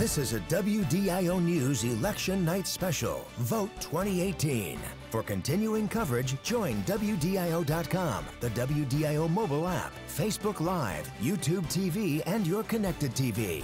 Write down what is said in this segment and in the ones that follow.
This is a WDIO News Election Night Special, Vote 2018. For continuing coverage, join WDIO.com, the WDIO mobile app, Facebook Live, YouTube TV, and your connected TV.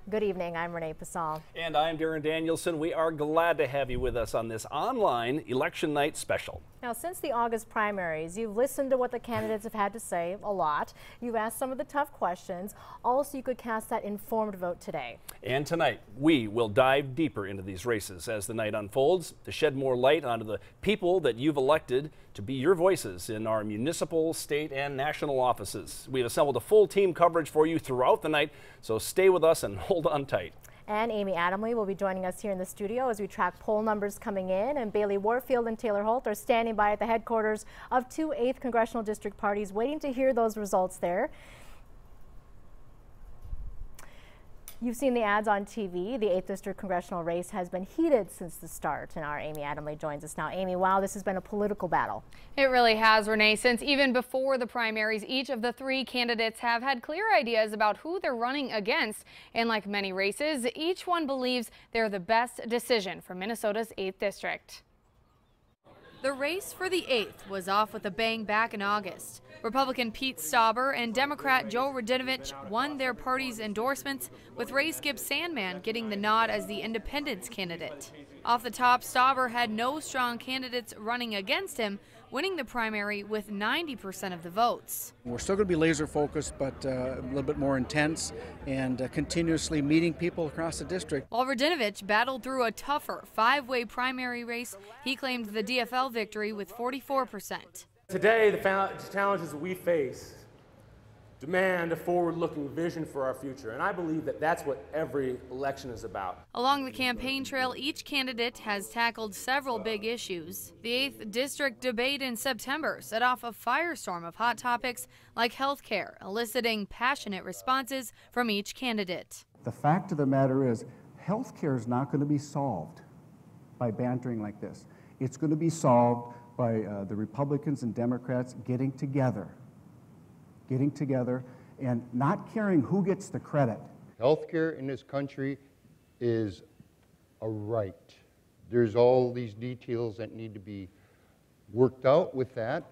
Good evening, I'm Renee Passal. And I'm Darren Danielson. We are glad to have you with us on this online Election Night Special. Now, since the August primaries, you've listened to what the candidates have had to say a lot. You've asked some of the tough questions. Also, you could cast that informed vote today. And tonight, we will dive deeper into these races as the night unfolds to shed more light onto the people that you've elected to be your voices in our municipal, state, and national offices. We've assembled a full team coverage for you throughout the night, so stay with us and hold on tight. And Amy Adamle will be joining us here in the studio as we track poll numbers coming in, and Bailey Warfield and Taylor Holt are standing by at the headquarters of two 8th Congressional District parties waiting to hear those results there. You've seen the ads on TV. The 8th District congressional race has been heated since the start, and our Amy Adamle joins us now. Amy, wow, this has been a political battle. It really has, Renee. Since even before the primaries, each of the three candidates have had clear ideas about who they're running against. And like many races, each one believes they're the best decision for Minnesota's 8th District. The race for the 8th was off with a bang back in August. Republican Pete Stauber and Democrat Joe Radinovich won their party's endorsements, with Ray Skip Sandman getting the nod as the independent's candidate. Off the top, Stauber had no strong candidates running against him, winning the primary with 90% of the votes. We're still going to be laser focused, but a little bit more intense and continuously meeting people across the district. While Radinovich battled through a tougher 5-way primary race, he claimed the DFL victory with 44%. Today, the challenges we face demand a forward-looking vision for our future, and I believe that that's what every election is about. Along the campaign trail, each candidate has tackled several big issues. The 8th District debate in September set off a firestorm of hot topics like health care, eliciting passionate responses from each candidate. The fact of the matter is, health care is not going to be solved by bantering like this. It's going to be solved by the Republicans and Democrats getting together and not caring who gets the credit. Healthcare in this country is a right. There's all these details that need to be worked out with that,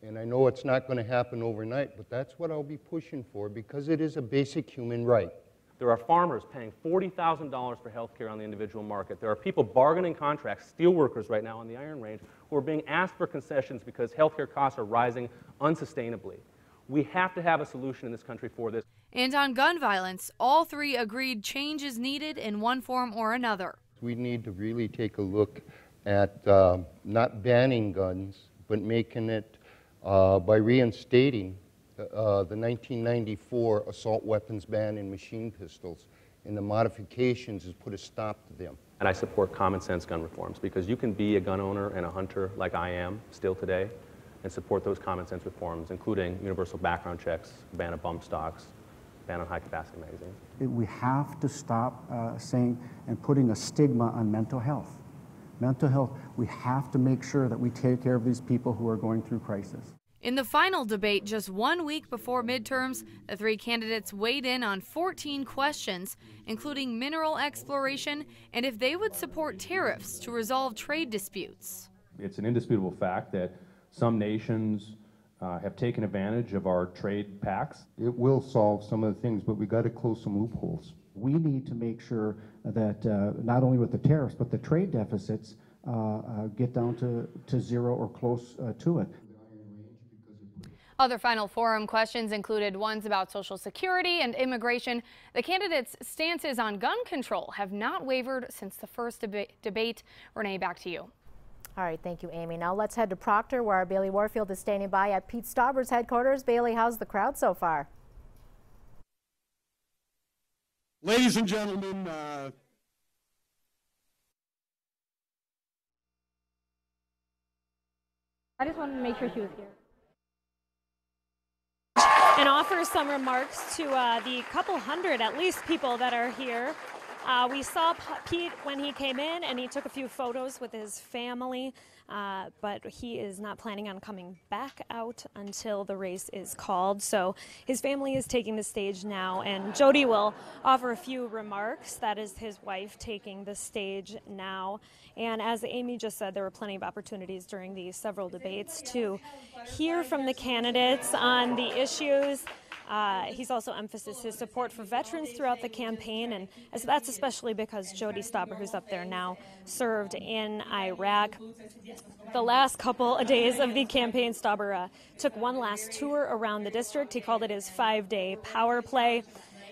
and I know it's not going to happen overnight, but that's what I'll be pushing for because it is a basic human right. There are farmers paying $40,000 for health care on the individual market. There are people bargaining contracts, steel workers right now on the Iron Range, who are being asked for concessions because health care costs are rising unsustainably. We have to have a solution in this country for this. And on gun violence, all three agreed change is needed in one form or another. We need to really take a look at not banning guns, but making it by reinstating the 1994 assault weapons ban and machine pistols, and the modifications has put a stop to them. And I support common sense gun reforms because you can be a gun owner and a hunter like I am still today and support those common sense reforms, including universal background checks, ban of bump stocks, ban on high capacity magazines. We have to stop saying and putting a stigma on mental health. Mental health, we have to make sure that we take care of these people who are going through crisis. In the final debate, just 1 week before midterms, the three candidates weighed in on 14 questions, including mineral exploration and if they would support tariffs to resolve trade disputes. It's an indisputable fact that some nations have taken advantage of our trade pacts. It will solve some of the things, but we got to close some loopholes. We need to make sure that not only with the tariffs, but the trade deficits get down to zero or close to it. Other final forum questions included ones about Social Security and immigration. The candidates' stances on gun control have not wavered since the first debate. Renee, back to you. All right, thank you, Amy. Now let's head to Proctor, where our Bailey Warfield is standing by at Pete Stauber's headquarters. Bailey, how's the crowd so far? Ladies and gentlemen, I just wanted to make sure she was here. And offer some remarks to the couple hundred, at least, people that are here. We saw Pete when he came in, and he took a few photos with his family, but he is not planning on coming back out until the race is called. So his family is taking the stage now, and Jody will offer a few remarks. That is his wife taking the stage now. And as Amy just said, there were plenty of opportunities during the several debates to hear from the candidates on the issues. He's also emphasized his support for veterans throughout the campaign, and that's especially because Jody Stauber, who's up there now, served in Iraq. The last couple of days of the campaign, Stauber took one last tour around the district. He called it his 5-day power play.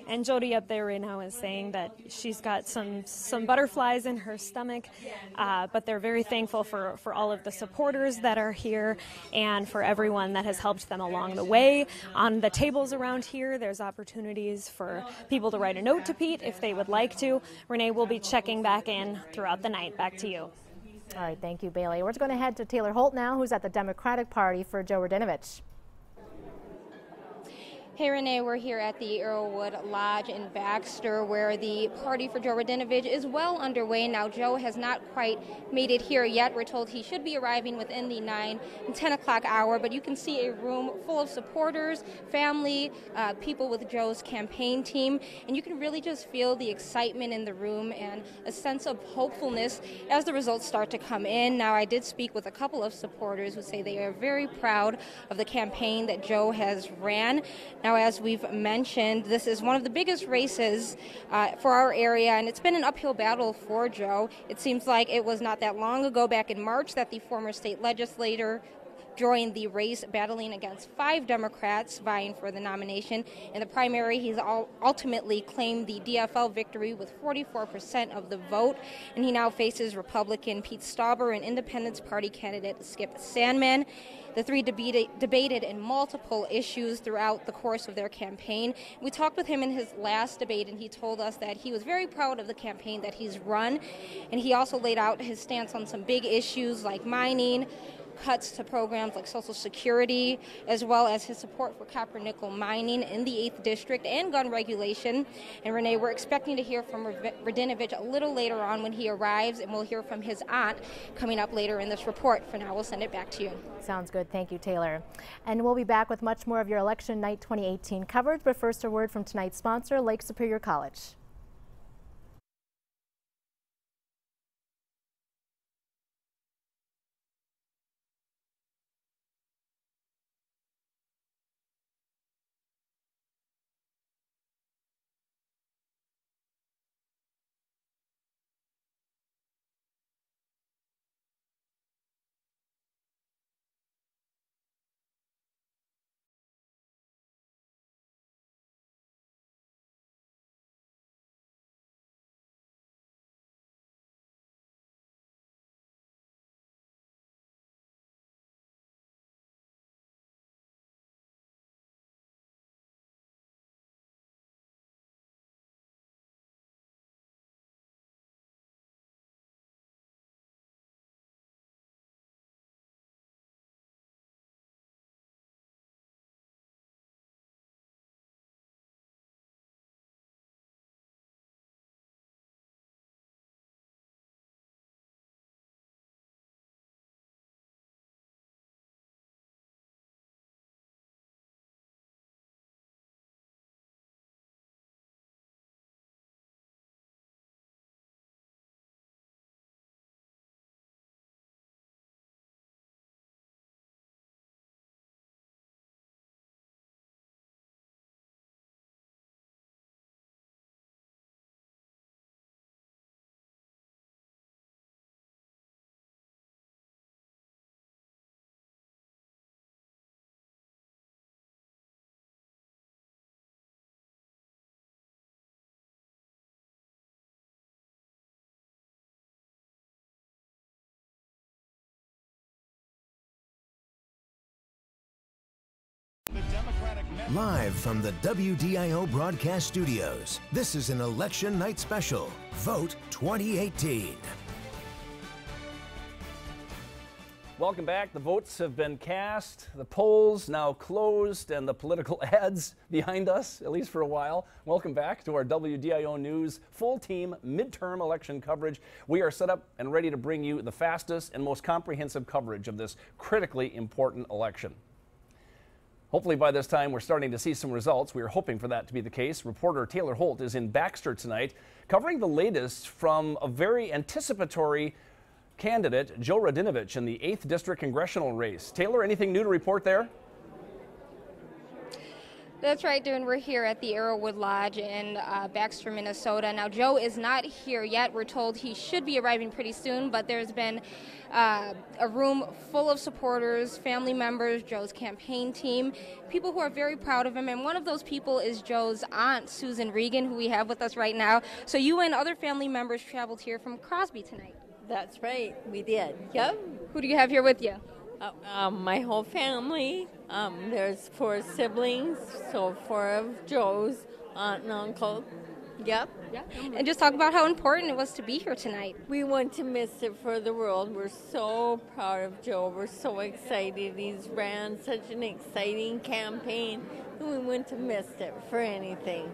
And Jody up there right now is saying that she's got some butterflies in her stomach, but they're very thankful for all of the supporters that are here and for everyone that has helped them along the way. On the tables around here, there's opportunities for people to write a note to Pete if they would like to. Renee will be checking back in throughout the night. Back to you. All right, thank you, Bailey. We're going to head to Taylor Holt now, who's at the Democratic Party for Joe Radinovich. Hey Renee, we're here at the Arrowwood Lodge in Baxter where the party for Joe Radinovich is well underway. Now Joe has not quite made it here yet. We're told he should be arriving within the 9 and 10 o'clock hour, but you can see a room full of supporters, family, people with Joe's campaign team, and you can really just feel the excitement in the room and a sense of hopefulness as the results start to come in. Now I did speak with a couple of supporters who say they are very proud of the campaign that Joe has ran. Now, as we've mentioned, this is one of the biggest races for our area, and it's been an uphill battle for Joe. It seems like it was not that long ago, back in March, that the former state legislator joined the race, battling against 5 Democrats vying for the nomination. In the primary, he's ultimately claimed the DFL victory with 44% of the vote, and he now faces Republican Pete Stauber and Independence Party candidate Skip Sandman. The three debated in multiple issues throughout the course of their campaign. We talked with him in his last debate, and he told us that he was very proud of the campaign that he's run, and he also laid out his stance on some big issues like mining, cuts to programs like Social Security, as well as his support for copper nickel mining in the 8th District and gun regulation. And Renee, we're expecting to hear from Radinovich a little later on when he arrives, and we'll hear from his aunt coming up later in this report. For now, we'll send it back to you. Sounds good. Thank you, Taylor. And we'll be back with much more of your Election Night 2018 coverage, but first a word from tonight's sponsor, Lake Superior College. Live from the WDIO broadcast studios, this is an Election Night Special, Vote 2018. Welcome back. The votes have been cast, the polls now closed, and the political ads behind us, at least for a while. Welcome back to our WDIO News full team midterm election coverage. We are set up and ready to bring you the fastest and most comprehensive coverage of this critically important election. Hopefully by this time we're starting to see some results. We are hoping for that to be the case. Reporter Taylor Holt is in Baxter tonight, covering the latest from a very anticipatory candidate, Joe Radinovich, in the 8th District congressional race. Taylor, anything new to report there? That's right, Darren. We're here at the Arrowwood Lodge in Baxter, Minnesota. Now, Joe is not here yet. We're told he should be arriving pretty soon, but there's been a room full of supporters, family members, Joe's campaign team, people who are very proud of him. And one of those people is Joe's aunt, Susan Regan, who we have with us right now. So you and other family members traveled here from Crosby tonight. That's right, we did. Yep. Who do you have here with you? My whole family. There's 4 siblings, so 4 of Joe's, aunt and uncle. Yep. Yeah. And just talk about how important it was to be here tonight. We wouldn't have missed it for the world. We're so proud of Joe. We're so excited. He's ran such an exciting campaign, and we wouldn't have missed it for anything.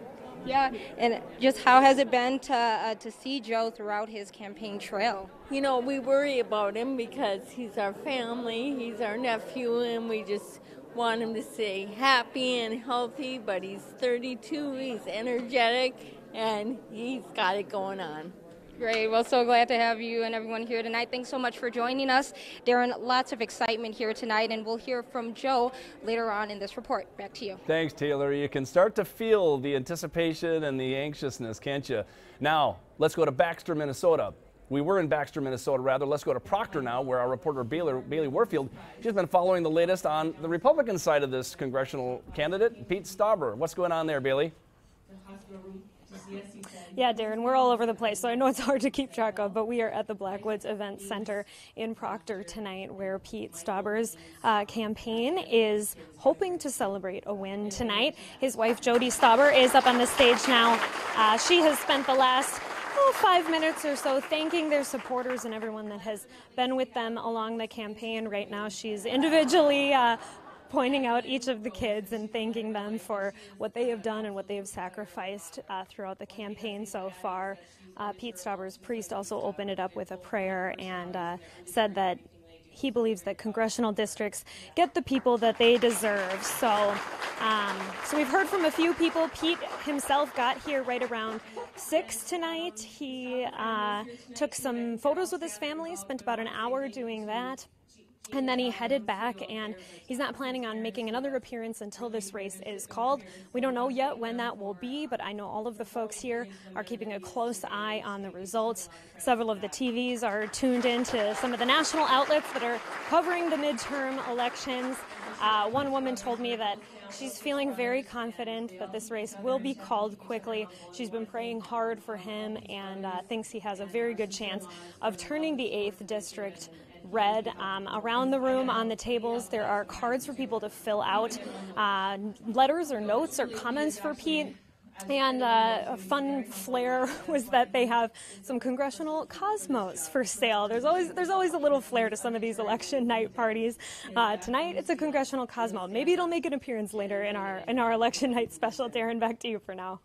Yeah, and just how has it been to see Joe throughout his campaign trail? You know, we worry about him because he's our family, he's our nephew, and we just want him to stay happy and healthy, but he's 32, he's energetic, and he's got it going on. Great. Well, so glad to have you and everyone here tonight. Thanks so much for joining us. Darren, lots of excitement here tonight, and we'll hear from Joe later on in this report. Back to you. Thanks, Taylor. You can start to feel the anticipation and the anxiousness, can't you? Now, let's go to Baxter, Minnesota. We were in Baxter, Minnesota, rather. Let's go to Proctor now, where our reporter Bailey Warfield, she's been following the latest on the Republican side of this congressional candidate, Pete Stauber. What's going on there, Bailey? Yeah, Darren, we're all over the place, so I know it's hard to keep track of, but we are at the Blackwoods Event Center in Proctor tonight, where Pete Stauber's campaign is hoping to celebrate a win tonight. His wife, Jody Stauber, is up on the stage now. She has spent the last 5 minutes or so thanking their supporters and everyone that has been with them along the campaign. Right now, she's individually pointing out each of the kids and thanking them for what they have done and what they have sacrificed throughout the campaign so far. Pete Stauber's priest also opened it up with a prayer and said that he believes that congressional districts get the people that they deserve. So we've heard from a few people. Pete himself got here right around 6 tonight. He took some photos with his family, spent about an hour doing that. And then he headed back, and he's not planning on making another appearance until this race is called. We don't know yet when that will be, but I know all of the folks here are keeping a close eye on the results. Several of the TVs are tuned into some of the national outlets that are covering the midterm elections. One woman told me that she's feeling very confident that this race will be called quickly. She's been praying hard for him and thinks he has a very good chance of turning the 8th district red. Around the room on the tables there are cards for people to fill out, letters or notes or comments for Pete. And a fun flair was that they have some congressional cosmos for sale. There's always a little flair to some of these election night parties. Tonight it's a congressional cosmo. Maybe it'll make an appearance later in our election night special. Darren, back to you for now.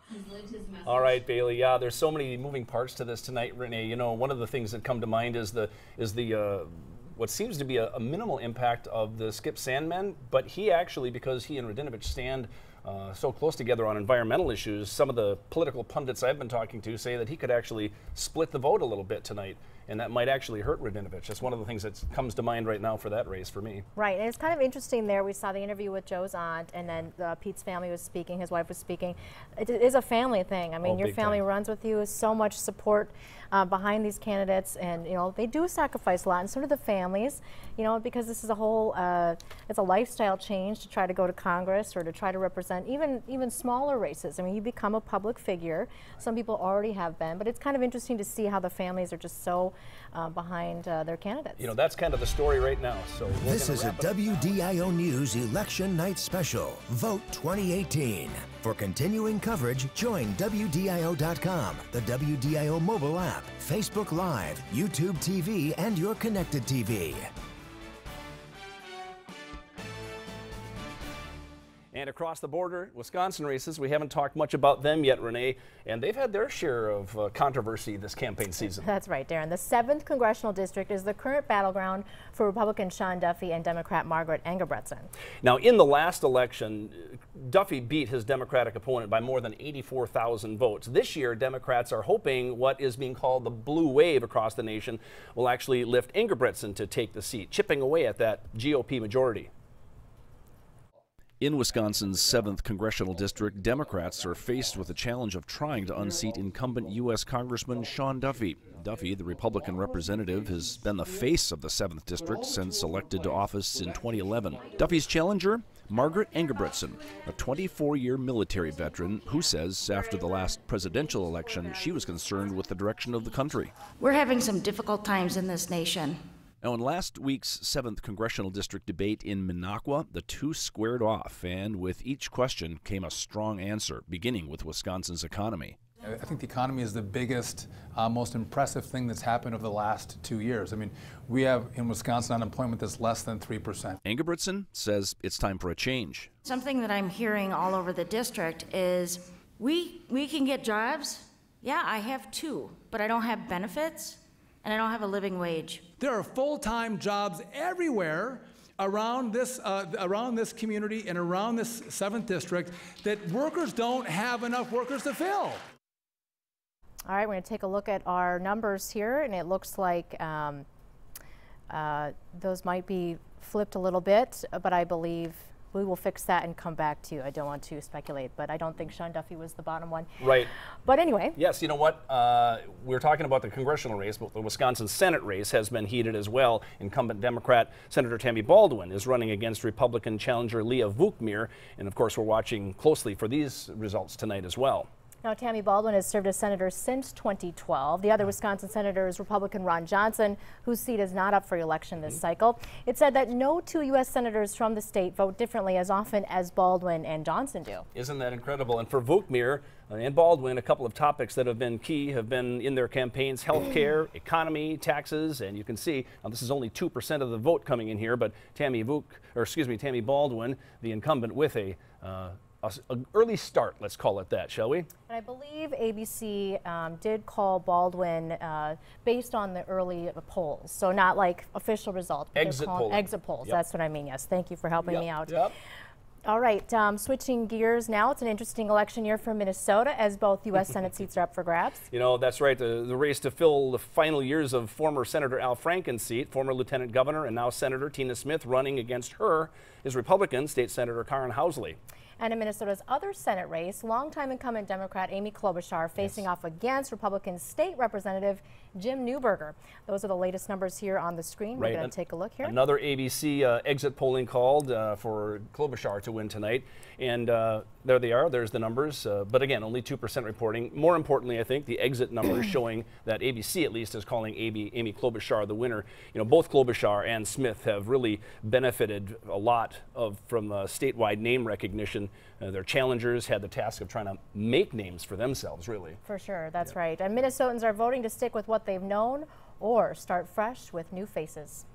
All right, Bailey. Yeah, there's so many moving parts to this tonight, Renee. You know, one of the things that come to mind is the what seems to be a minimal impact of the Skip Sandman, but he actually, because he and Radinovich stand so close together on environmental issues, some of the political pundits I've been talking to say that he could actually split the vote a little bit tonight, and that might actually hurt Radinovich. That's one of the things that comes to mind right now for that race for me. Right, and it's kind of interesting there. We saw the interview with Joe's aunt, and then Pete's family was speaking, his wife was speaking. It is a family thing. I mean, your family runs with you, so much support behind these candidates, and you know, they do sacrifice a lot, and so do the families, you know, because this is a whole, it's a lifestyle change to try to go to Congress or to try to represent even smaller races. I mean, you become a public figure. Some people already have been, but it's kind of interesting to see how the families are just so behind their candidates. You know, that's kind of the story right now. So this is a WDIO News Election Night Special, Vote 2018. For continuing coverage, join WDIO.com, the WDIO mobile app, Facebook Live, YouTube TV, and your connected TV. And across the border, Wisconsin races, we haven't talked much about them yet, Renee, and they've had their share of controversy this campaign season. That's right, Darren. The 7th Congressional District is the current battleground for Republican Sean Duffy and Democrat Margaret Engebretson. Now, in the last election, Duffy beat his Democratic opponent by more than 84,000 votes. This year, Democrats are hoping what is being called the blue wave across the nation will actually lift Engebretson to take the seat, chipping away at that GOP majority. In Wisconsin's 7th Congressional District, Democrats are faced with the challenge of trying to unseat incumbent U.S. Congressman Sean Duffy. Duffy, the Republican representative, has been the face of the 7th District since elected to office in 2011. Duffy's challenger, Margaret Engebretson, a 24-year military veteran who says after the last presidential election, she was concerned with the direction of the country. We're having some difficult times in this nation. Now, in last week's 7th Congressional District debate in Minocqua, the two squared off, and with each question came a strong answer, beginning with Wisconsin's economy. I think the economy is the biggest, most impressive thing that's happened over the last 2 years. I mean, we have in Wisconsin unemployment that's less than 3%. Engebretson says it's time for a change. Something that I'm hearing all over the district is we can get jobs. Yeah, I have 2, but I don't have benefits. And I don't have a living wage. There are full-time jobs everywhere around this community and around this 7th district that workers don't have enough workers to fill. All right, we're going to take a look at our numbers here, and it looks like those might be flipped a little bit, but I believe we will fix that and come back to you. I don't want to speculate, but I don't think Sean Duffy was the bottom one. Right. But anyway. Yes, you know what? We're talking about the congressional race, but the Wisconsin Senate race has been heated as well. Incumbent Democrat Senator Tammy Baldwin is running against Republican challenger Leah Vukmir, and of course we're watching closely for these results tonight as well. Now, Tammy Baldwin has served as senator since 2012. The other Wisconsin senator is Republican Ron Johnson, whose seat is not up for election this cycle. It said that no 2 U.S. senators from the state vote differently as often as Baldwin and Johnson do. Isn't that incredible? And for Vukmir and Baldwin, a couple of topics that have been key have been in their campaigns: health care, economy, taxes, and you can see, now this is only 2% of the vote coming in here, but Tammy Baldwin, the incumbent, with an early start, let's call it that, shall we? And I believe ABC did call Baldwin based on the early polls, so not like official results. Exit polls. Exit polls, Yep. That's what I mean, yes. Thank you for helping me out. Yep. All right, switching gears now. It's an interesting election year for Minnesota as both U.S. Senate seats are up for grabs. You know, that's right. The race to fill the final years of former Senator Al Franken's seat, former Lieutenant Governor and now Senator Tina Smith running against her is Republican State Senator Karen Housley. And in Minnesota's other Senate race, longtime incumbent Democrat Amy Klobuchar facing off against Republican State Representative Jim Newberger. Those are the latest numbers here on the screen. We're going to take a look here. Another ABC exit polling called for Klobuchar to win tonight. And there they are. There's the numbers. But again, only 2% reporting. More importantly, I think, the exit numbers showing that ABC at least is calling Amy Klobuchar the winner. You know, both Klobuchar and Smith have really benefited a lot from statewide name recognition. Their challengers had the task of trying to make names for themselves, really. For sure, that's right. And Minnesotans are voting to stick with what they've known or start fresh with new faces.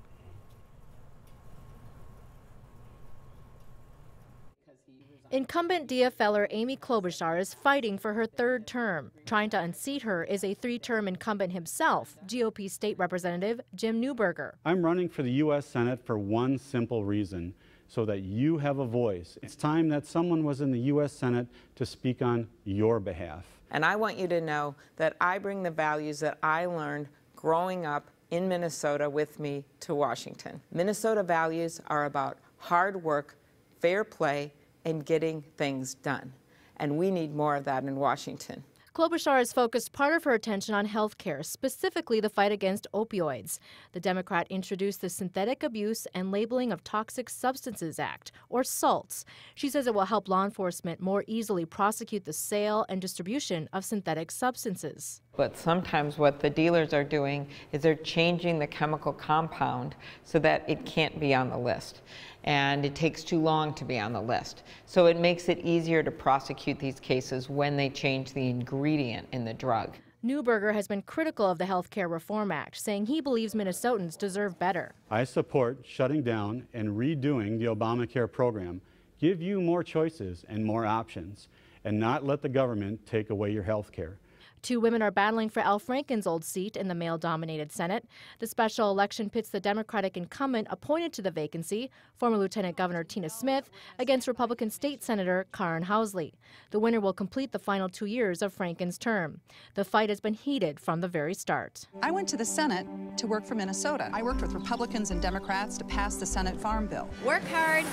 Incumbent DFLer Amy Klobuchar is fighting for her 3rd term. Trying to unseat her is a 3-term incumbent himself, GOP State Representative Jim Newberger. I'm running for the U.S. Senate for one simple reason: so that you have a voice. It's time that someone was in the U.S. Senate to speak on your behalf. And I want you to know that I bring the values that I learned growing up in Minnesota with me to Washington. Minnesota values are about hard work, fair play, and getting things done. And we need more of that in Washington. Klobuchar has focused part of her attention on health care, specifically the fight against opioids. The Democrat introduced the Synthetic Abuse and Labeling of Toxic Substances Act, or SALTS. She says it will help law enforcement more easily prosecute the sale and distribution of synthetic substances. But sometimes what the dealers are doing is they're changing the chemical compound so that it can't be on the list. And it takes too long to be on the list. So it makes it easier to prosecute these cases when they change the ingredient in the drug. Newberger has been critical of the Health Care Reform Act, saying he believes Minnesotans deserve better. I support shutting down and redoing the Obamacare program, give you more choices and more options, and not let the government take away your health care. 2 women are battling for Al Franken's old seat in the male-dominated Senate. The special election pits the Democratic incumbent appointed to the vacancy, former Lieutenant Governor Tina Smith, against Republican State Senator Karen Housley. The winner will complete the final 2 years of Franken's term. The fight has been heated from the very start. I went to the Senate to work for Minnesota. I worked with Republicans and Democrats to pass the Senate Farm Bill. Work hard,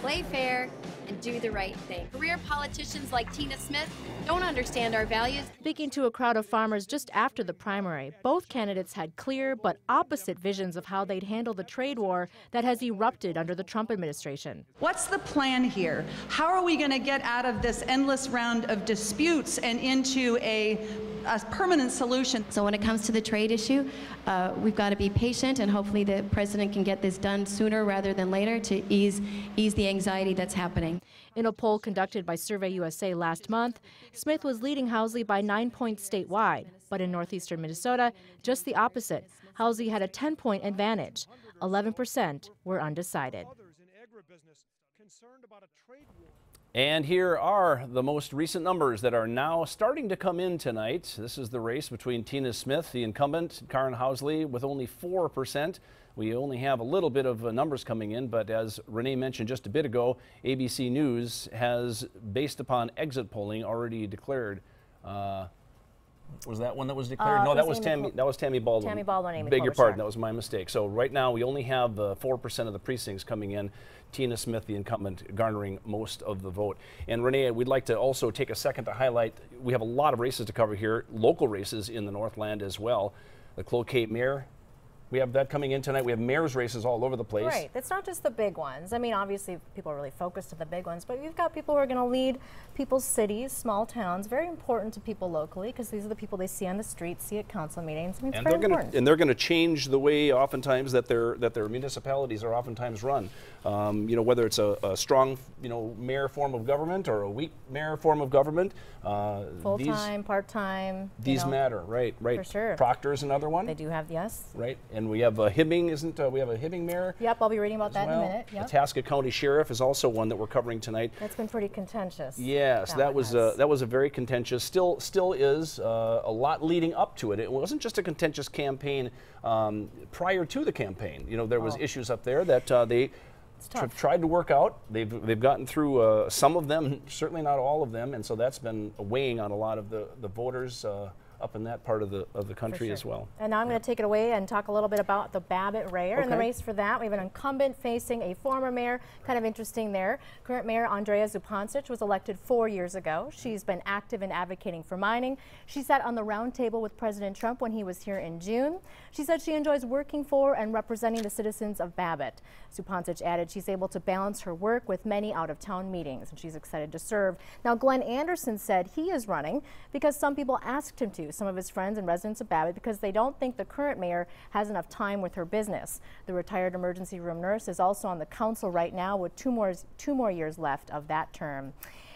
play fair, and do the right thing. Career politicians like Tina Smith don't understand our values. Speaking to a crowd of farmers just after the primary, both candidates had clear but opposite visions of how they'd handle the trade war that has erupted under the Trump administration. What's the plan here? How are we going to get out of this endless round of disputes and into a permanent solution? So when it comes to the trade issue, we've got to be patient, and hopefully the president can get this done sooner rather than later to ease the anxiety that's happening. In a poll conducted by Survey USA last month, Smith was leading Housley by 9 points statewide, but in northeastern Minnesota, just the opposite. Housley had a 10-point advantage. 11% were undecided. And here are the most recent numbers that are now starting to come in tonight. This is the race between Tina Smith, the incumbent, Karen Housley, with only 4%. We only have a little bit of numbers coming in, but as Renee mentioned just a bit ago, ABC News has, based upon exit polling, already declared. Was that one that was declared? No, that was Tammy Baldwin. Tammy Baldwin, Amy Beg your Klobuchar. pardon, that was my mistake. So right now we only have 4% of the precincts coming in. Tina Smith, the incumbent, garnering most of the vote. And Renee, we'd like to also take a second to highlight, we have a lot of races to cover here, local races in the Northland as well. The Cloquet Mayor, we have that coming in tonight. We have mayor's races all over the place. Right. It's not just the big ones. I mean, obviously, people are really focused on the big ones, but you've got people who are going to lead people's cities, small towns, very important to people locally, because these are the people they see on the streets, see at council meetings. I mean, it's very important. And they're going to change the way, oftentimes, that their municipalities are oftentimes run. You know, whether it's a strong, mayor form of government or a weak mayor form of government. Full-time, part-time. These matter, right? For sure. Proctor's another one. They do have, yes. Right. And we have Hibbing, we have a Hibbing mayor? Yep, I'll be reading about that in a minute. Yep. Itasca County Sheriff is also one that we're covering tonight. That's been pretty contentious. Yes, that was a very contentious, still is a lot leading up to it. It wasn't just a contentious campaign prior to the campaign. You know, there was issues up there that they tried to work out. They've gotten through some of them, certainly not all of them, and so that's been weighing on a lot of the voters up in that part of the country as well. And now I'm going to take it away and talk a little bit about the Babbitt-Rayer. In the race for that, we have an incumbent facing a former mayor. Kind of interesting there. Current Mayor Andrea Zupancic was elected 4 years ago. She's been active in advocating for mining. She sat on the round table with President Trump when he was here in June. She said she enjoys working for and representing the citizens of Babbitt. Zupancic added she's able to balance her work with many out-of-town meetings, and she's excited to serve. Now, Glenn Anderson said he is running because some people asked him to, some of his friends and residents of Babbitt, because they don't think the current mayor has enough time with her business. The retired emergency room nurse is also on the council right now with two more years left of that term.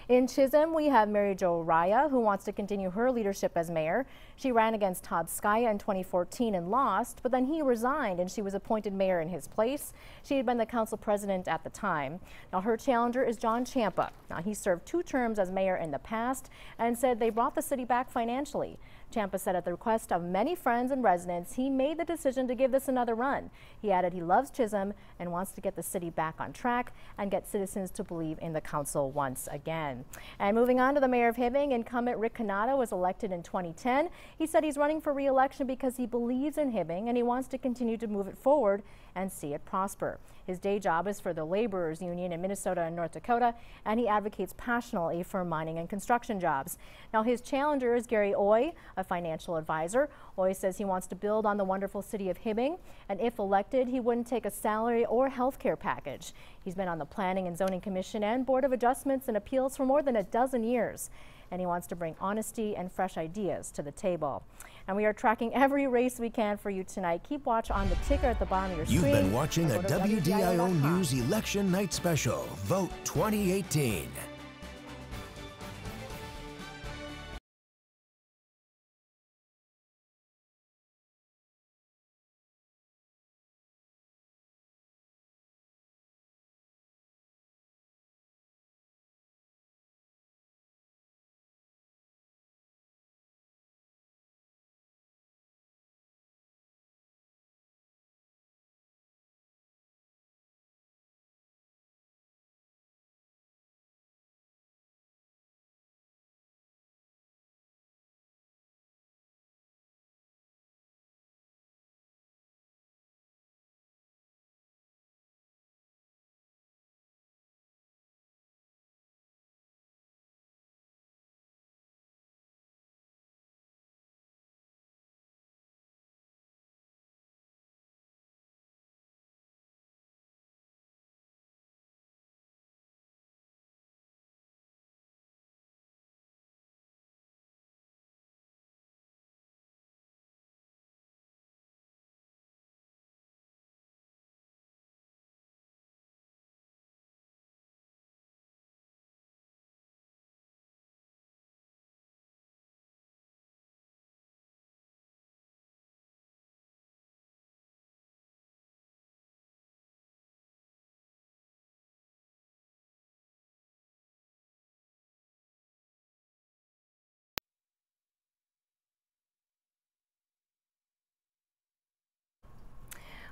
In Chisholm, we have Mary Jo Raya, who wants to continue her leadership as mayor. She ran against Todd Skaya in 2014 and lost, but then he resigned and she was appointed mayor in his place. She had been the council president at the time. Now, her challenger is John Champa. Now, he served 2 terms as mayor in the past and said they brought the city back financially. Champa said at the request of many friends and residents, he made the decision to give this another run. He added he loves Chisholm and wants to get the city back on track and get citizens to believe in the council once again. And moving on to the mayor of Hibbing, incumbent Rick Cannata was elected in 2010. He said he's running for re-election because he believes in Hibbing and he wants to continue to move it forward and see it prosper. His day job is for the Laborers Union in Minnesota and North Dakota, and he advocates passionately for mining and construction jobs. Now, his challenger is Gary Oy, a financial advisor. Oy says he wants to build on the wonderful city of Hibbing, and if elected, he wouldn't take a salary or health care package. He's been on the Planning and Zoning Commission and Board of Adjustments and Appeals for more than a dozen years, and he wants to bring honesty and fresh ideas to the table. And we are tracking every race we can for you tonight. Keep watch on the ticker at the bottom of your screen. You've been watching a WDIO News Election Night Special, Vote 2018.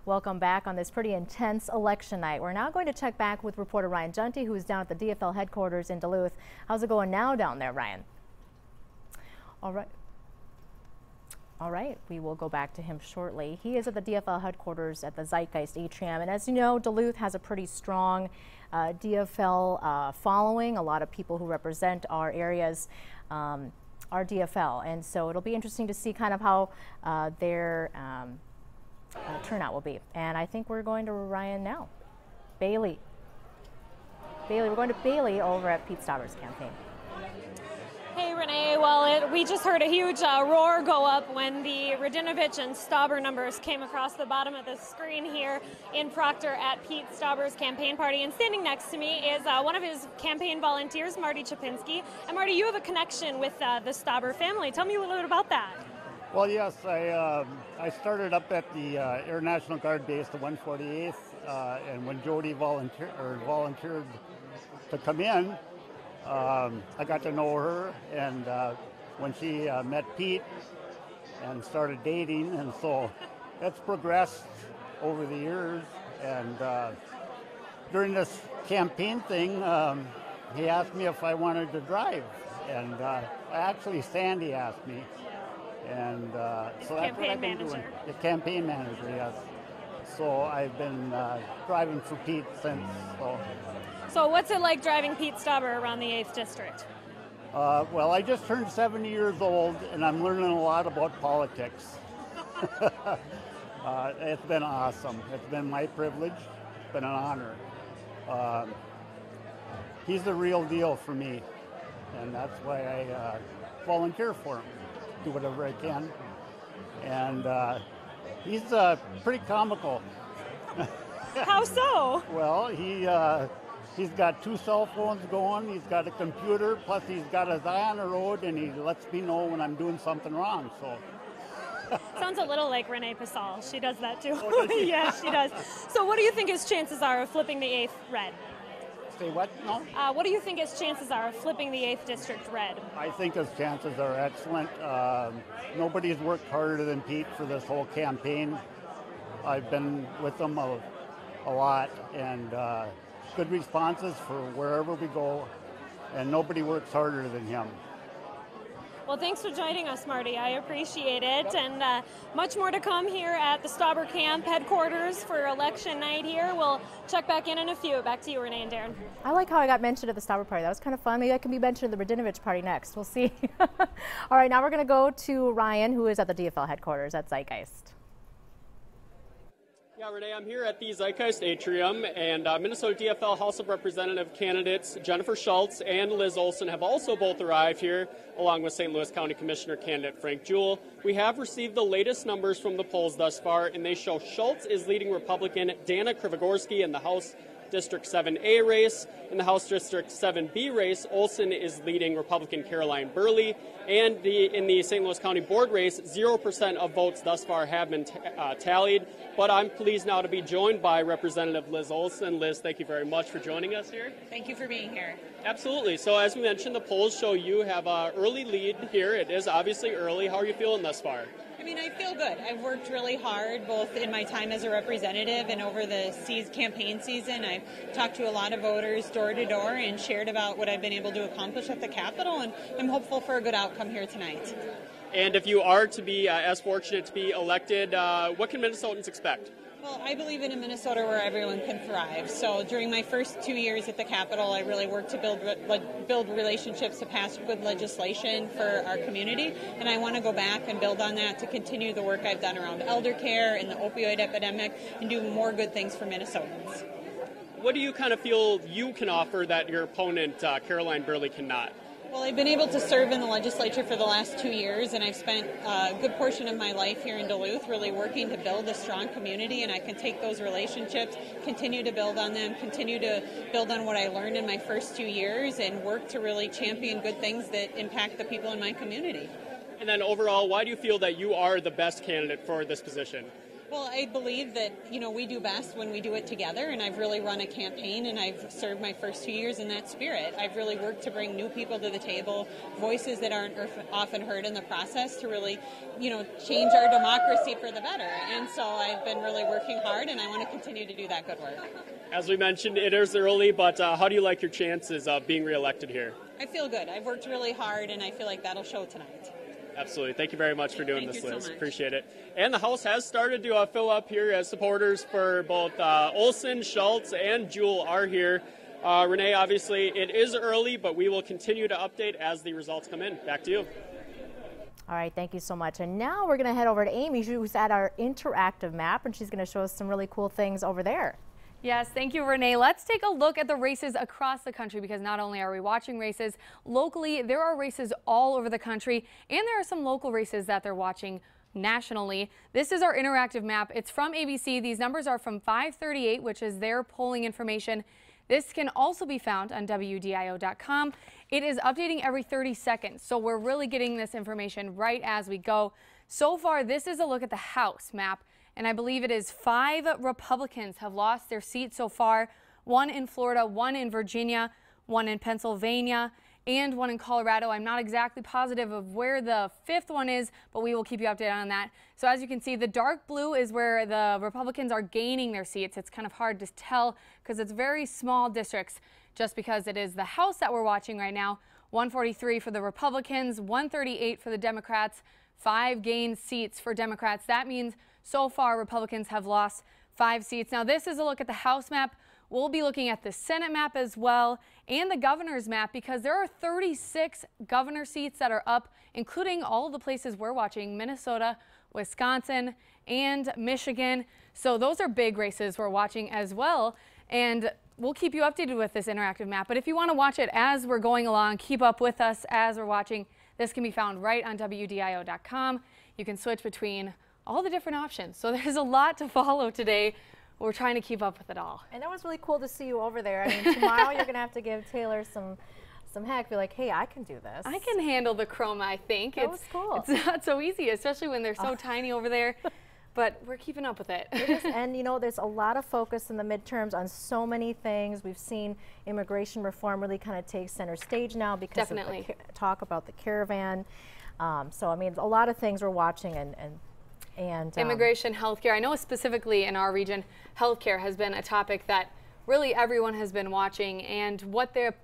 Welcome back on this pretty intense election night. We're now going to check back with reporter Ryan Junty, who's down at the DFL headquarters in Duluth. How's it going now down there, Ryan? All right, we will go back to him shortly. He is at the DFL headquarters at the Zeitgeist Atrium, and as you know, Duluth has a pretty strong DFL following. A lot of people who represent our areas are DFL, and so it'll be interesting to see kind of how their turnout will be. And I think we're going to Ryan now. Bailey, we're going to Bailey over at Pete Stauber's campaign. Hey Renee, well we just heard a huge roar go up when the Radinovich and Stauber numbers came across the bottom of the screen here in Proctor at Pete Stauber's campaign party. And standing next to me is one of his campaign volunteers, Marty Chapinski. And Marty, you have a connection with the Stauber family. Tell me a little bit about that. Well, yes, I started up at the Air National Guard base, the 148th, and when Jody volunteered to come in, I got to know her, and when she met Pete and started dating, and so it's progressed over the years. And during this campaign thing, he asked me if I wanted to drive, and actually Sandy asked me. And so that's what I've been doing. The campaign manager, yes. So I've been driving for Pete since. So what's it like driving Pete Stauber around the 8th District? Well, I just turned 70 years old, and I'm learning a lot about politics. It's been awesome. It's been my privilege. It's been an honor. He's the real deal for me, and that's why I volunteer for him. Do whatever I can, and he's pretty comical. How so? Well, he's got 2 cell phones going, he's got a computer, plus he's got his eye on the road, and he lets me know when I'm doing something wrong. So sounds a little like Renee Passal. She does that too. Oh, does she? Yeah, she does. So what do you think his chances are of flipping the 8th red? Say what? No? What do you think his chances are of flipping the 8th District red? I think his chances are excellent. Nobody's worked harder than Pete for this whole campaign. I've been with him a lot, and good responses for wherever we go, and nobody works harder than him. Well, thanks for joining us, Marty. I appreciate it. And much more to come here at the Stauber Camp headquarters for election night here. We'll check back in a few. Back to you, Renee and Darren. I like how I got mentioned at the Stauber party. That was kind of fun. Maybe I can be mentioned at the Radinovich party next. We'll see. All right, now we're going to go to Ryan, who is at the DFL headquarters at Zeitgeist. Yeah, Renee, I'm here at the Zeitgeist Atrium, and Minnesota DFL House of Representative candidates Jennifer Schultz and Liz Olson have also both arrived here, along with St. Louis County Commissioner candidate Frank Jewell. We have received the latest numbers from the polls thus far, and they show Schultz is leading Republican Dana Krivogorski in the House District 7A race. In the House District 7B race, Olson is leading Republican Caroline Burley. And in the St. Louis County Board race, 0% of votes thus far have been tallied. But I'm pleased now to be joined by Representative Liz Olson. Liz, thank you very much for joining us here. Thank you for being here. Absolutely. So as we mentioned, the polls show you have an early lead here. It is obviously early. How are you feeling thus far? I mean, I feel good. I've worked really hard, both in my time as a representative and over the campaign season. I've talked to a lot of voters door to door and shared about what I've been able to accomplish at the Capitol, and I'm hopeful for a good outcome here tonight. And if you are to be as fortunate to be elected, what can Minnesotans expect? Well, I believe in a Minnesota where everyone can thrive. So during my first 2 years at the Capitol, I really worked to build relationships to pass good legislation for our community. And I want to go back and build on that to continue the work I've done around elder care and the opioid epidemic and do more good things for Minnesotans. What do you kind of feel you can offer that your opponent, Caroline Burley, cannot? Well, I've been able to serve in the legislature for the last 2 years, and I've spent a good portion of my life here in Duluth really working to build a strong community, and I can take those relationships, continue to build on them, continue to build on what I learned in my first 2 years, and work to really champion good things that impact the people in my community. And then overall, why do you feel that you are the best candidate for this position? Well, I believe that, we do best when we do it together, and I've really run a campaign, and I've served my first 2 years in that spirit. I've really worked to bring new people to the table, voices that aren't often heard in the process to really, change our democracy for the better. And so I've been really working hard, and I want to continue to do that good work. As we mentioned, it is early, but how do you like your chances of being reelected here? I feel good. I've worked really hard, and I feel like that'll show tonight. Absolutely. Thank you very much for doing this, Liz. So much. Appreciate it. And the House has started to fill up here as supporters for both Olson, Schultz, and Jewell are here. Renee, obviously, it is early, but we will continue to update as the results come in. Back to you. All right, thank you so much. And now we're going to head over to Amy, who's at our interactive map, and she's going to show us some really cool things over there. Yes, thank you, Renee. Let's take a look at the races across the country, because not only are we watching races locally, there are races all over the country, and there are some local races that they're watching nationally. This is our interactive map. It's from ABC. These numbers are from 538, which is their polling information. This can also be found on WDIO.com. It is updating every 30 seconds, so we're really getting this information right as we go. So far, this is a look at the House map. And I believe it is 5 Republicans have lost their seats so far. 1 in Florida, 1 in Virginia, 1 in Pennsylvania, and 1 in Colorado. I'm not exactly positive of where the 5th one is, but we will keep you updated on that. So as you can see, the dark blue is where the Republicans are gaining their seats. It's kind of hard to tell because it's very small districts, just because it is the House that we're watching right now. 143 for the Republicans, 138 for the Democrats, 5 gained seats for Democrats. That means so far, Republicans have lost 5 seats. Now, this is a look at the House map. We'll be looking at the Senate map as well, and the governor's map, because there are 36 governor seats that are up, including all of the places we're watching: Minnesota, Wisconsin, and Michigan. So those are big races we're watching as well. And we'll keep you updated with this interactive map. But if you want to watch it as we're going along, keep up with us as we're watching, this can be found right on WDIO.com. You can switch between all the different options. So there's a lot to follow today. We're trying to keep up with it all. And that was really cool to see you over there. I mean, tomorrow you're going to have to give Taylor some heck. Be like, hey, I can do this. I can handle the chroma, I think. That was cool. It's not so easy, especially when they're so tiny over there. But we're keeping up with it. It is, and there's a lot of focus in the midterms on so many things. We've seen immigration reform really kind of take center stage now because of the talk about the caravan. So, I mean, a lot of things we're watching and immigration, healthcare. I know specifically in our region, healthcare has been a topic that really everyone has been watching, and what their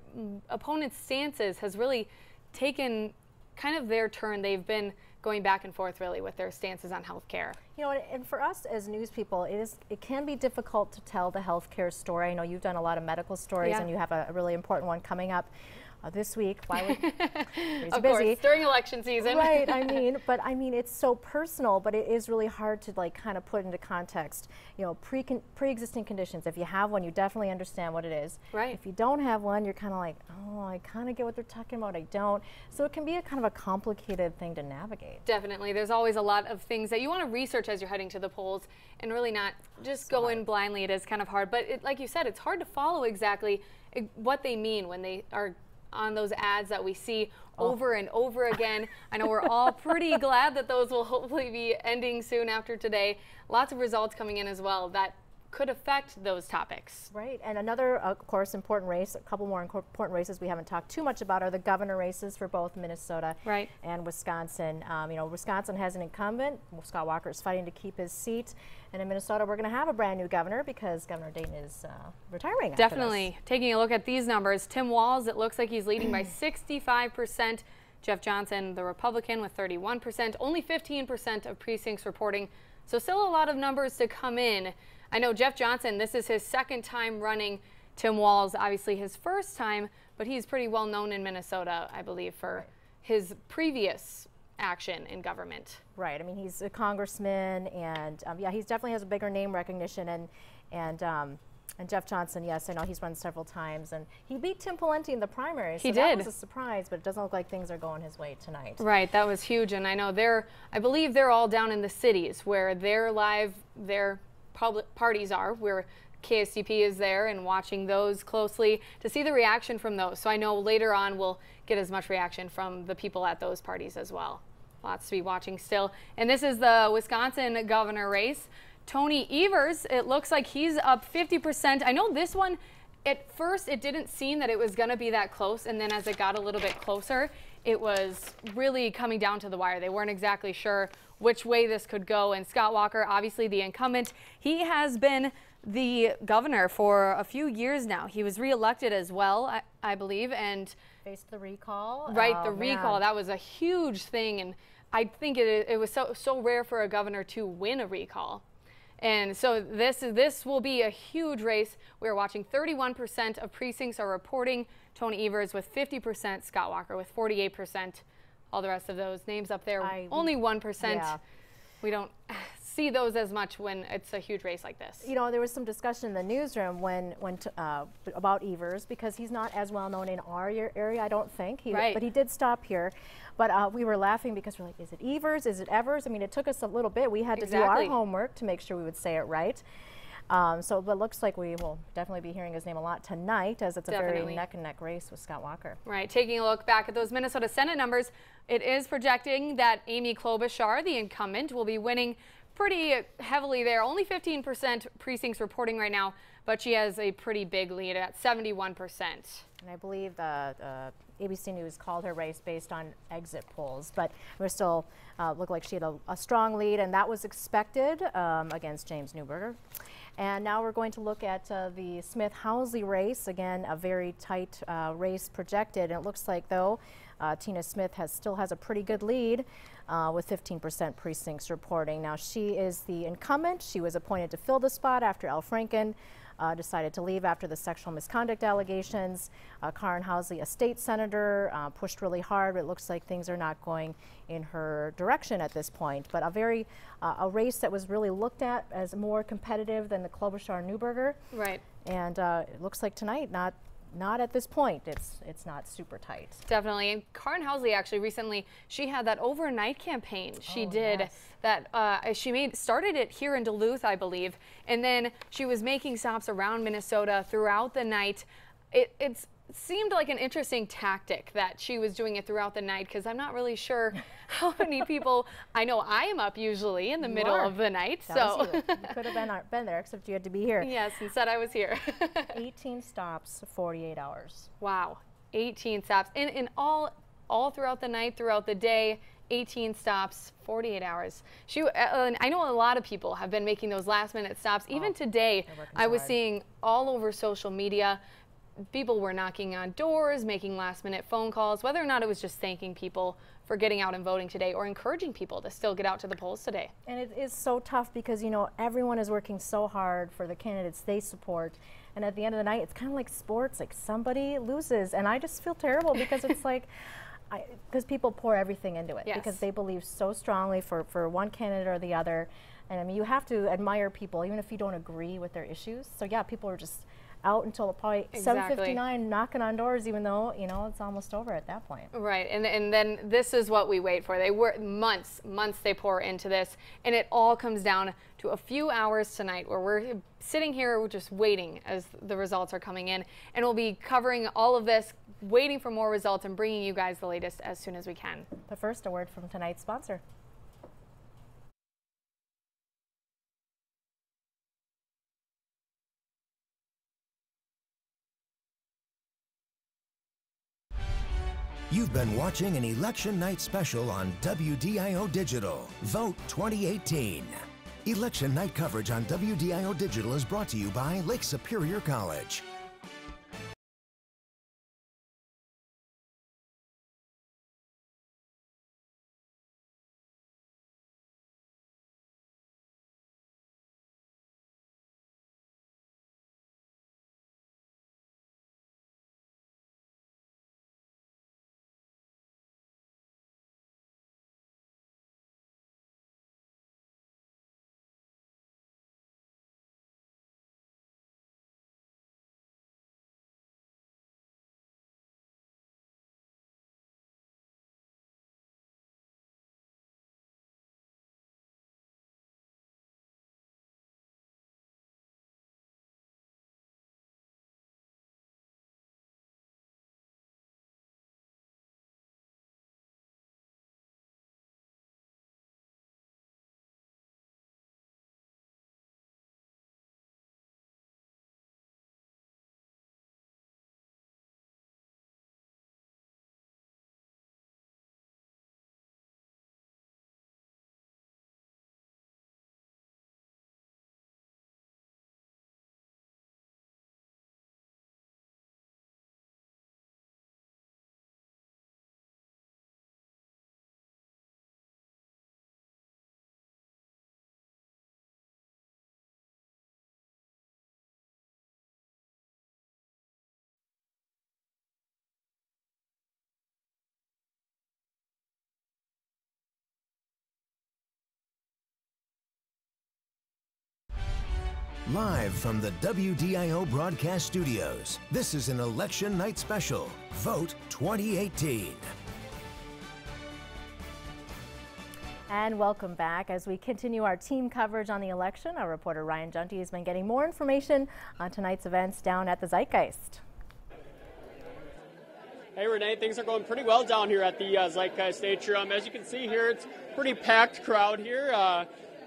opponent's stance is has really taken kind of their turn. They've been going back and forth really with their stances on healthcare. And for us as news people, it can be difficult to tell the healthcare story. I know you've done a lot of medical stories, and you have a really important one coming up this week. Why would of course, during election season. Right, but it's so personal, but it is really hard to kind of put into context. Pre-existing conditions. If you have one, you definitely understand what it is. Right. If you don't have one, you're kind of like, oh, I kind of get what they're talking about, I don't. So it can be a kind of a complicated thing to navigate. Definitely. There's always a lot of things that you want to research as you're heading to the polls and really not just go in blindly. It is kind of hard, but like you said, it's hard to follow exactly what they mean when they are on those ads that we see over and over again. I know we're all pretty glad that those will hopefully be ending soon after today. Lots of results coming in as well that could affect those topics. Right, and another, of course, important race, a couple more important races we haven't talked too much about are the governor races for both Minnesota and Wisconsin. Wisconsin has an incumbent. Scott Walker is fighting to keep his seat. And in Minnesota, we're going to have a brand new governor because Governor Dayton is retiring. Definitely. Taking a look at these numbers, Tim Walz, it looks like he's leading by 65%. Jeff Johnson, the Republican, with 31%. Only 15% of precincts reporting. So still a lot of numbers to come in. I know Jeff Johnson, this is his second time running. Tim Walz, obviously his first time, but he's pretty well known in Minnesota, I believe, for his previous action in government. Right. I mean, he's a congressman, and he definitely has a bigger name recognition. And Jeff Johnson, yes, I know he's run several times, and he beat Tim Pawlenty in the primary. So that was a surprise, but it doesn't look like things are going his way tonight. Right, that was huge, and I know I believe they're all down in the cities where their public parties are, where KSTP is there, and watching those closely to see the reaction from those. So I know later on we'll get as much reaction from the people at those parties as well. Lots to be watching still. And this is the Wisconsin governor race. Tony Evers, it looks like he's up 50%. I know this one, at first it didn't seem that it was going to be that close, and then as it got a little bit closer, it was really coming down to the wire. They weren't exactly sure which way this could go. And Scott Walker, obviously the incumbent, he has been the governor for a few years now. He was reelected as well, I believe, and faced the recall. Right, the recall. That was a huge thing, and I think it was so rare for a governor to win a recall. And so this will be a huge race. We're watching 31% of precincts are reporting Tony Evers with 50%, Scott Walker with 48%. All the rest of those names up there, only 1%. Yeah. We don't see those as much when it's a huge race like this. You know, there was some discussion in the newsroom about Evers, because he's not as well known in our area, I don't think. But he did stop here. But we were laughing because we're like, is it Evers? Is it Evers? I mean, it took us a little bit. We had to do our homework to make sure we would say it right. So it looks like we will definitely be hearing his name a lot tonight, as it's a very neck-and-neck race with Scott Walker. Right. Taking a look back at those Minnesota Senate numbers, it is projecting that Amy Klobuchar, the incumbent, will be winning pretty heavily there. Only 15% precincts reporting right now, but she has a pretty big lead at 71%. And I believe the ABC News called her race based on exit polls, but we're still looked like she had a strong lead, and that was expected against James Newberger. And now we're going to look at the Smith-Housley race. Again, a very tight race projected. And it looks like, though, Tina Smith still has a pretty good lead with 15% precincts reporting. Now, she is the incumbent. She was appointed to fill the spot after Al Franken decided to leave after the sexual misconduct allegations. Karen Housley, a state senator, pushed really hard, but it looks like things are not going in her direction at this point. But a race that was really looked at as more competitive than the Klobuchar-Newberger. Right. And it looks like tonight, not at this point. It's not super tight. Definitely. And Karen Housley actually recently, she had that overnight campaign. She did that. She started it here in Duluth, I believe, and then she was making stops around Minnesota throughout the night. It seemed like an interesting tactic that she was doing it throughout the night, because I'm not really sure how many people. I know I am up usually in the middle of the night, so you could have been there, except you had to be here. Yes, instead I was here. 18 stops, 48 hours. Wow, 18 stops, and all throughout the night, throughout the day. 18 stops, 48 hours. I know a lot of people have been making those last-minute stops. Even today, I was seeing all over social media, people were knocking on doors, making last-minute phone calls, whether or not it was just thanking people for getting out and voting today, or encouraging people to still get out to the polls today. And it is so tough because, you know, everyone is working so hard for the candidates they support. And at the end of the night, it's kind of like sports, like somebody loses. And I just feel terrible because it's like, because people pour everything into it because they believe so strongly for one candidate or the other. And I mean, you have to admire people even if you don't agree with their issues. So yeah, people are just out until probably 7:59 knocking on doors, even though, you know, it's almost over at that point. Right, and then this is what we wait for. They were months they pour into this, and it all comes down to a few hours tonight where we're sitting here, we're just waiting as the results are coming in, and we'll be covering all of this, waiting for more results and bringing you guys the latest as soon as we can. But first, a word from tonight's sponsor. You've been watching an election night special on WDIO Digital. Vote 2018. Election night coverage on WDIO Digital is brought to you by Lake Superior College. Live from the WDIO broadcast studios, this is an election night special, Vote 2018. And welcome back. As we continue our team coverage on the election, our reporter Ryan Junty has been getting more information on tonight's events down at the Zeitgeist. Hey Renee, things are going pretty well down here at the Zeitgeist Atrium. As you can see here, it's a pretty packed crowd here.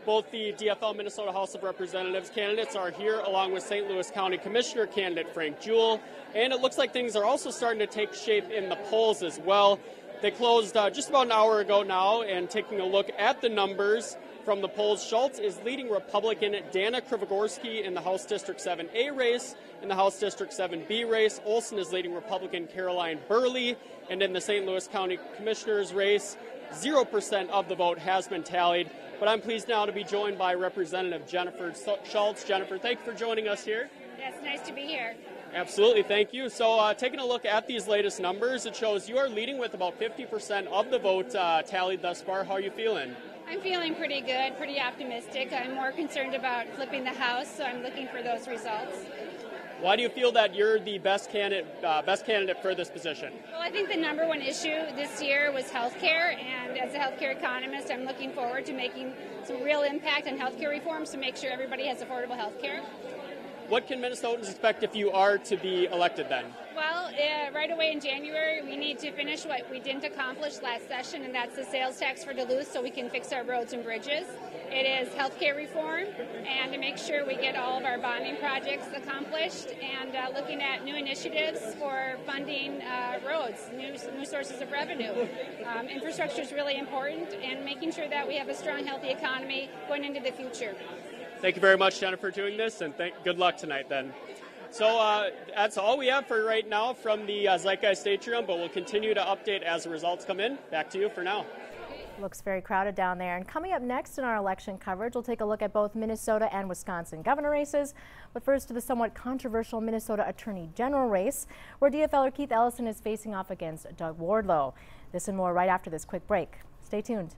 Both the DFL Minnesota House of Representatives candidates are here, along with St. Louis County Commissioner candidate Frank Jewell. And it looks like things are also starting to take shape in the polls as well. They closed just about an hour ago now, and taking a look at the numbers from the polls, Schultz is leading Republican Dana Krivogorski in the House District 7A race. In the House District 7B race, Olson is leading Republican Caroline Burley. And in the St. Louis County Commissioner's race, 0% of the vote has been tallied. But I'm pleased now to be joined by Representative Jennifer Schultz. Jennifer, thank you for joining us here. Yes, nice to be here. Absolutely, thank you. So taking a look at these latest numbers, it shows you are leading with about 50% of the vote tallied thus far. How are you feeling? I'm feeling pretty good, pretty optimistic. I'm more concerned about flipping the House, so I'm looking for those results. Why do you feel that you're the best candidate for this position? Well, I think the number one issue this year was health care, and as a healthcare economist, I'm looking forward to making some real impact on healthcare reforms to make sure everybody has affordable health care. What can Minnesotans expect if you are to be elected then? Well, right away in January, we need to finish what we didn't accomplish last session, and that's the sales tax for Duluth so we can fix our roads and bridges. It is healthcare reform, and to make sure we get all of our bonding projects accomplished, and looking at new initiatives for funding roads, new sources of revenue. Infrastructure is really important, and making sure that we have a strong, healthy economy going into the future. Thank you very much, Jennifer, for doing this, and good luck tonight then. So that's all we have for right now from the Zeitgeist Atrium, but we'll continue to update as the results come in. Back to you for now. Looks very crowded down there. And coming up next in our election coverage, we'll take a look at both Minnesota and Wisconsin governor races. But first to the somewhat controversial Minnesota Attorney General race, where DFLer Keith Ellison is facing off against Doug Wardlow. This and more right after this quick break. Stay tuned.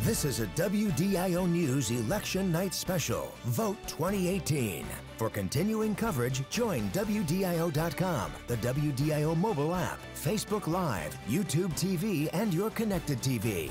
This is a WDIO News Election Night Special, Vote 2018. For continuing coverage, join WDIO.com, the WDIO mobile app, Facebook Live, YouTube TV, and your connected TV.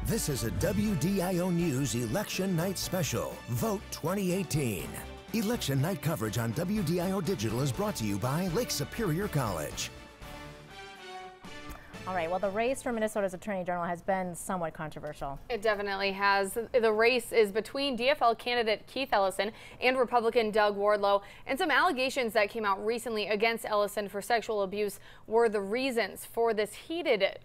This is a WDIO News Election Night Special, Vote 2018. Election night coverage on WDIO Digital is brought to you by Lake Superior College. All right, well, the race for Minnesota's Attorney General has been somewhat controversial. It definitely has. The race is between DFL candidate Keith Ellison and Republican Doug Wardlow, and some allegations that came out recently against Ellison for sexual abuse were the reasons for this heated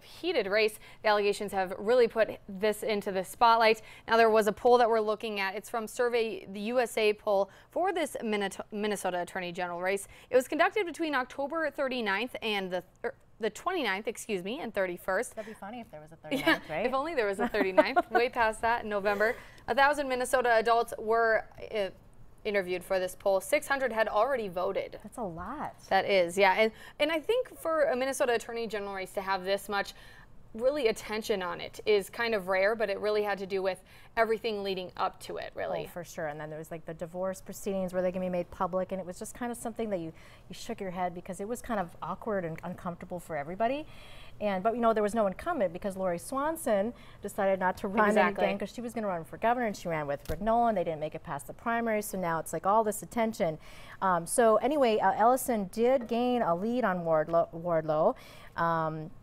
race. The allegations have really put this into the spotlight. Now, there was a poll that we're looking at. It's from Survey the USA poll for this Minnesota Attorney General race. It was conducted between October 39th and the 29th, excuse me, and 31st. That'd be funny if there was a 39th, right? If only there was a 39th. Way past that in November. 1,000 Minnesota adults were interviewed for this poll. 600 had already voted. That's a lot. That is, yeah. And I think for a Minnesota Attorney General race to have this much really attention on it is kind of rare, but it really had to do with everything leading up to it, really. Oh, for sure. And then there was like the divorce proceedings where they can be made public, and it was just kind of something that you shook your head because it was kind of awkward and uncomfortable for everybody. But you know, there was no incumbent because Lori Swanson decided not to run again because she was going to run for governor, and she ran with Rick Nolan. They didn't make it past the primary, so now it's like all this attention. So anyway, Ellison did gain a lead on Wardlow.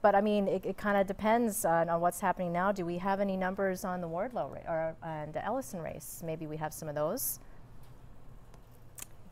But I mean, it kind of depends on what's happening now. Do we have any numbers on the Wardlow and the Ellison race? Maybe we have some of those.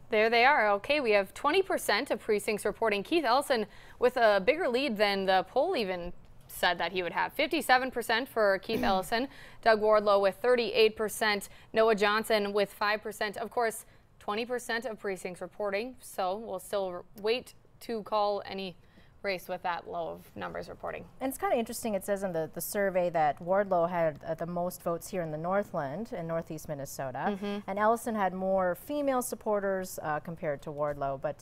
There they are. Okay, we have 20% of precincts reporting Keith Ellison with a bigger lead than the poll even said that he would have. 57% for Keith Ellison, Doug Wardlow with 38%, Noah Johnson with 5%. Of course, 20% of precincts reporting, so we'll still wait to call any race with that low of numbers reporting. And it's kind of interesting. It says in the survey that Wardlow had the most votes here in the Northland in northeast Minnesota, and Ellison had more female supporters compared to Wardlow. But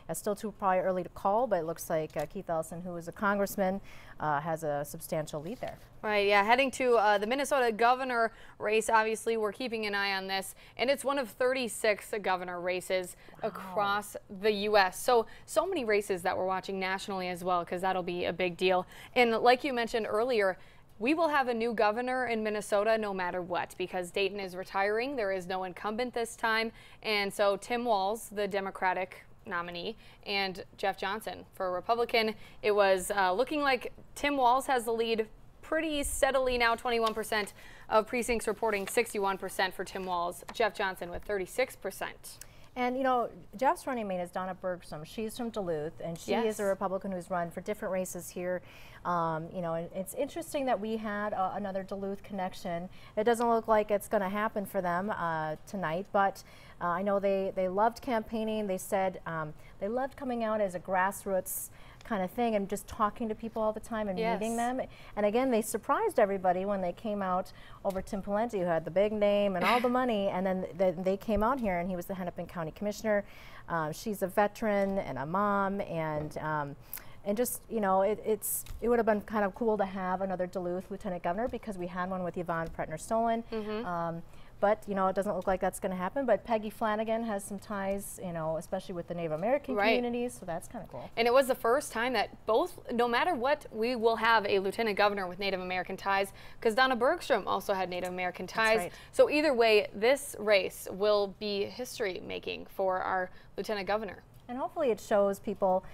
it's still probably early to call, but it looks like Keith Ellison, who is a congressman, has a substantial lead there. Right, yeah, heading to the Minnesota governor race. Obviously, we're keeping an eye on this, and it's one of 36 governor races across the U.S. So many races that we're watching nationally as well, because that'll be a big deal. And like you mentioned earlier, we will have a new governor in Minnesota no matter what, because Dayton is retiring. There is no incumbent this time, and so Tim Walz, the Democratic nominee, and Jeff Johnson for Republican. It was looking like Tim Walz has the lead pretty steadily now, 21% of precincts reporting, 61% for Tim Walz. Jeff Johnson with 36%. And you know, Jeff's running mate is Donna Bergstrom. She's from Duluth, and she is a Republican who's run for different races here. You know, and it's interesting that we had another Duluth connection. It doesn't look like it's going to happen for them tonight, but I know they loved campaigning. They said they loved coming out as a grassroots kind of thing and just talking to people all the time and meeting them. And again, they surprised everybody when they came out over Tim Pawlenty, who had the big name and all the money, and then they came out here, and he was the Hennepin County Commissioner. She's a veteran and a mom, and just, you know, it would have been kind of cool to have another Duluth Lieutenant Governor, because we had one with Yvonne Pretner-Stolen. But, you know, it doesn't look like that's going to happen. But Peggy Flanagan has some ties, you know, especially with the Native American communities, so that's kind of cool. And it was the first time that both, no matter what, we will have a lieutenant governor with Native American ties, because Donna Bergstrom also had Native American ties. So either way, this race will be history-making for our lieutenant governor. And hopefully it shows people,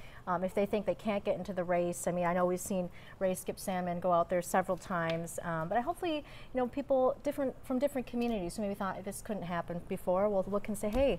if they think they can't get into the race. I mean, I know we've seen Ray Skip Salmon go out there several times, but hopefully, you know, people from different communities who maybe thought this couldn't happen before will look and say, hey,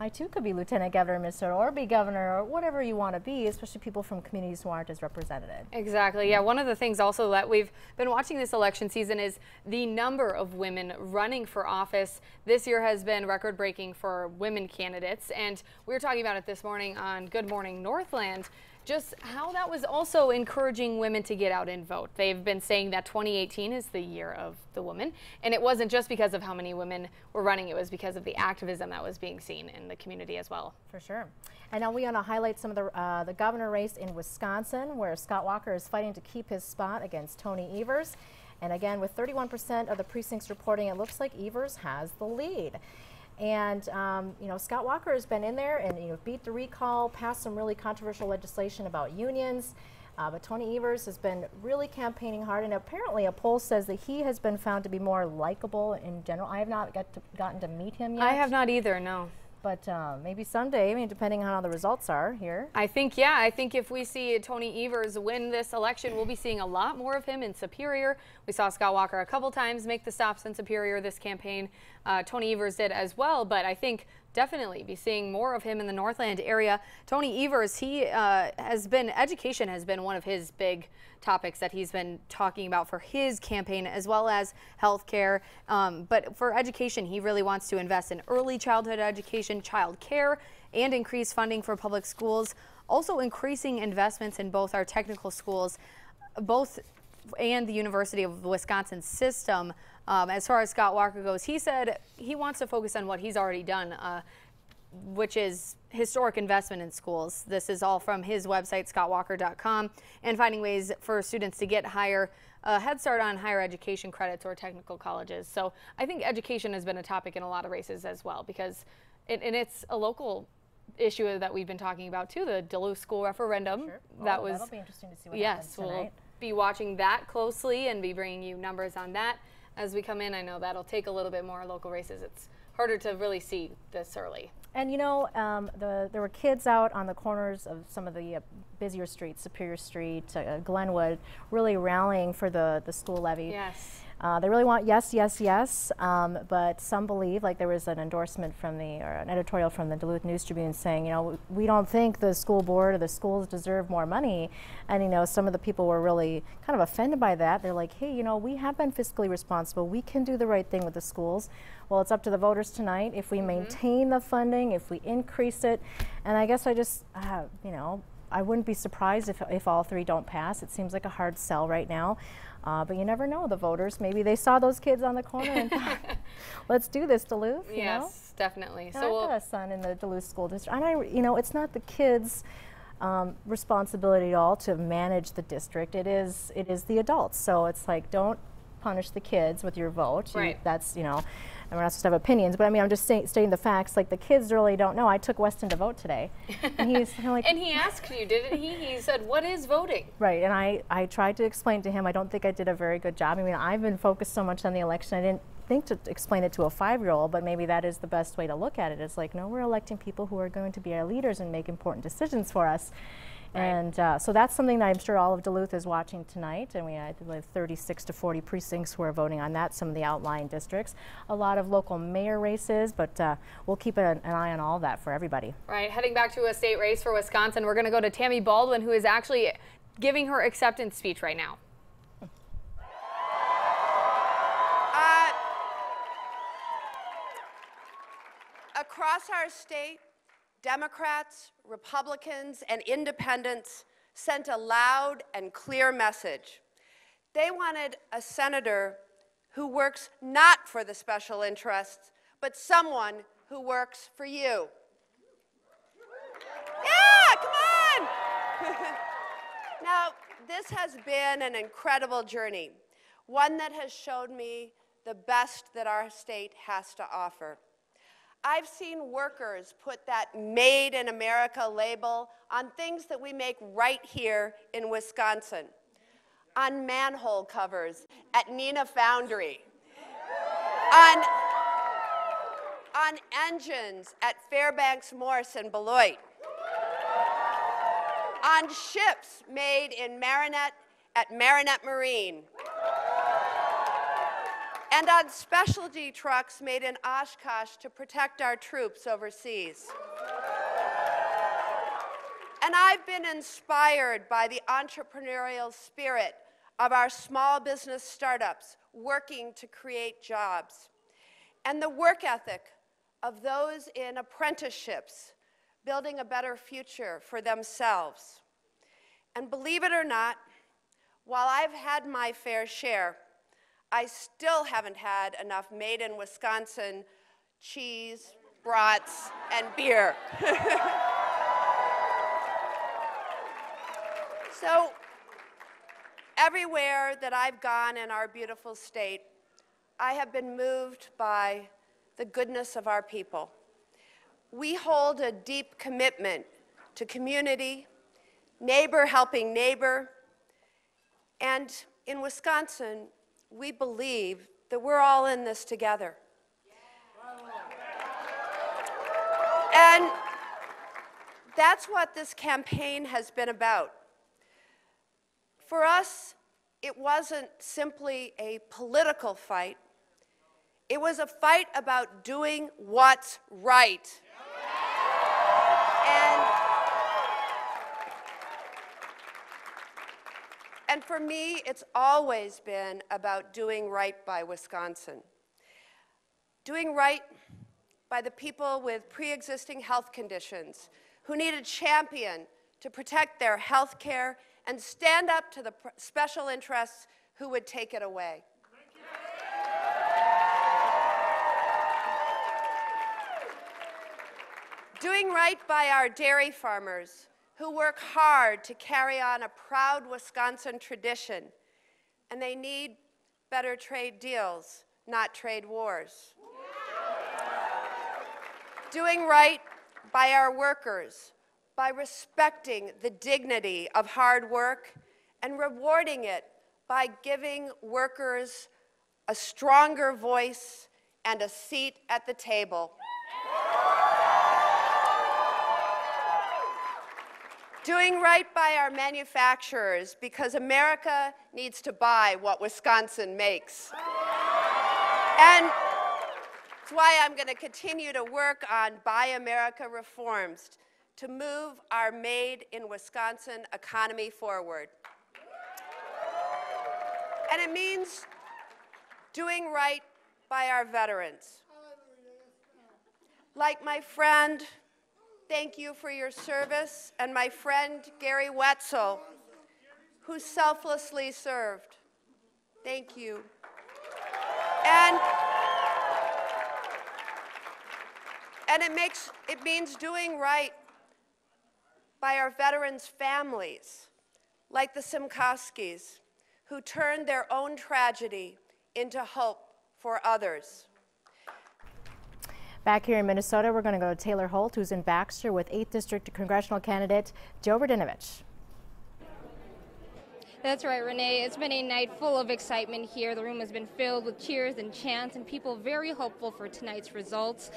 I too could be Lieutenant Governor of Minnesota, or be governor, or whatever you want to be, especially people from communities who aren't as represented. Exactly, yeah. One of the things also that we've been watching this election season is the number of women running for office. This year has been record-breaking for women candidates, and we were talking about it this morning on Good Morning Northland, just how that was also encouraging women to get out and vote. They've been saying that 2018 is the year of the woman, and it wasn't just because of how many women were running, it was because of the activism that was being seen in the community as well. For sure. And now we want to highlight some of the governor race in Wisconsin, where Scott Walker is fighting to keep his spot against Tony Evers. And again, with 31% of the precincts reporting, it looks like Evers has the lead. And, you know, Scott Walker has been in there and, you know, beat the recall, passed some really controversial legislation about unions. But Tony Evers has been really campaigning hard, and apparently a poll says that he has been found to be more likable in general. I have not gotten to meet him yet. I have not either, no. But maybe someday, I mean, depending on how the results are here. I think, yeah, I think if we see Tony Evers win this election, we'll be seeing a lot more of him in Superior. We saw Scott Walker a couple times make the stops in Superior this campaign. Tony Evers did as well, but I think definitely be seeing more of him in the Northland area. Tony Evers, he education has been one of his big topics that he's been talking about for his campaign, as well as health care. But for education, he really wants to invest in early childhood education, child care, and increase funding for public schools. Also increasing investments in both our technical schools, and the University of Wisconsin system. As far as Scott Walker goes, he said he wants to focus on what he's already done, which is historic investment in schools. This is all from his website, scottwalker.com, and finding ways for students to get a head start on higher education credits or technical colleges. So I think education has been a topic in a lot of races as well, because it's a local issue that we've been talking about too, the Duluth school referendum. Sure. That'll be interesting to see what happens tonight. We'll be watching that closely and be bringing you numbers on that as we come in. I know that'll take a little bit more local races. It's harder to really see this early. And you know, there were kids out on the corners of some of the busier streets, Superior Street, Glenwood, really rallying for the school levy. Yes. They really want yes, yes, yes, but some believe, like there was an endorsement from or an editorial from the Duluth News Tribune saying, you know, we don't think the school board or the schools deserve more money. And, you know, some of the people were really kind of offended by that. They're like, hey, you know, we have been fiscally responsible. We can do the right thing with the schools. Well, it's up to the voters tonight if we maintain the funding, if we increase it. And I guess I just, you know, I wouldn't be surprised if all three don't pass. It seems like a hard sell right now. But you never know, the voters, maybe they saw those kids on the corner and thought, let's do this, Duluth. You know? Definitely. So I've got a son in the Duluth School District, and you know, it's not the kids' responsibility at all to manage the district. It is the adults. So it's like, don't punish the kids with your vote. Right. That's, you know, and we're not supposed to have opinions, but I mean, I'm just stating the facts. Like, the kids really don't know. I took Weston to vote today. And he's kind of like... And he asked you, didn't he? He said, what is voting? Right, and I tried to explain to him. I don't think I did a very good job. I mean, I've been focused so much on the election, I didn't think to explain it to a 5-year-old, but maybe that is the best way to look at it. It's like, no, we're electing people who are going to be our leaders and make important decisions for us. Right. And so that's something that I'm sure all of Duluth is watching tonight. And we had 36 to 40 precincts who are voting on that, some of the outlying districts. A lot of local mayor races, but we'll keep an eye on all of that for everybody. Right, heading back to a state race for Wisconsin, we're going to go to Tammy Baldwin, who is actually giving her acceptance speech right now. Across our state, Democrats, Republicans, and independents sent a loud and clear message. They wanted a senator who works not for the special interests, but someone who works for you. Yeah, come on! Now, this has been an incredible journey, one that has showed me the best that our state has to offer. I've seen workers put that Made in America label on things that we make right here in Wisconsin, on manhole covers at Neenah Foundry, on engines at Fairbanks Morse and Beloit, on ships made in Marinette at Marinette Marine, and on specialty trucks made in Oshkosh to protect our troops overseas. And I've been inspired by the entrepreneurial spirit of our small business startups working to create jobs, and the work ethic of those in apprenticeships building a better future for themselves. And believe it or not, while I've had my fair share, I still haven't had enough made in Wisconsin cheese, brats, and beer. So everywhere that I've gone in our beautiful state, I have been moved by the goodness of our people. We hold a deep commitment to community, neighbor helping neighbor, and in Wisconsin, we believe that we're all in this together. And that's what this campaign has been about. For us, it wasn't simply a political fight. It was a fight about doing what's right. And for me, it's always been about doing right by Wisconsin. Doing right by the people with pre-existing health conditions who need a champion to protect their health care and stand up to the special interests who would take it away. Doing right by our dairy farmers who work hard to carry on a proud Wisconsin tradition, and they need better trade deals, not trade wars. Doing right by our workers, by respecting the dignity of hard work and rewarding it by giving workers a stronger voice and a seat at the table. Doing right by our manufacturers because America needs to buy what Wisconsin makes. And that's why I'm going to continue to work on Buy America reforms to move our made in Wisconsin economy forward. And it means doing right by our veterans. Like my friend, thank you for your service, and my friend Gary Wetzel, who selflessly served. Thank you. And it means doing right by our veterans' families, like the Simkoskis, who turned their own tragedy into hope for others. Back here in Minnesota, we're going to go to Taylor Holt, who's in Baxter with 8th District congressional candidate Joe Radinovich. That's right, Renee. It's been a night full of excitement here. The room has been filled with cheers and chants and people very hopeful for tonight's results.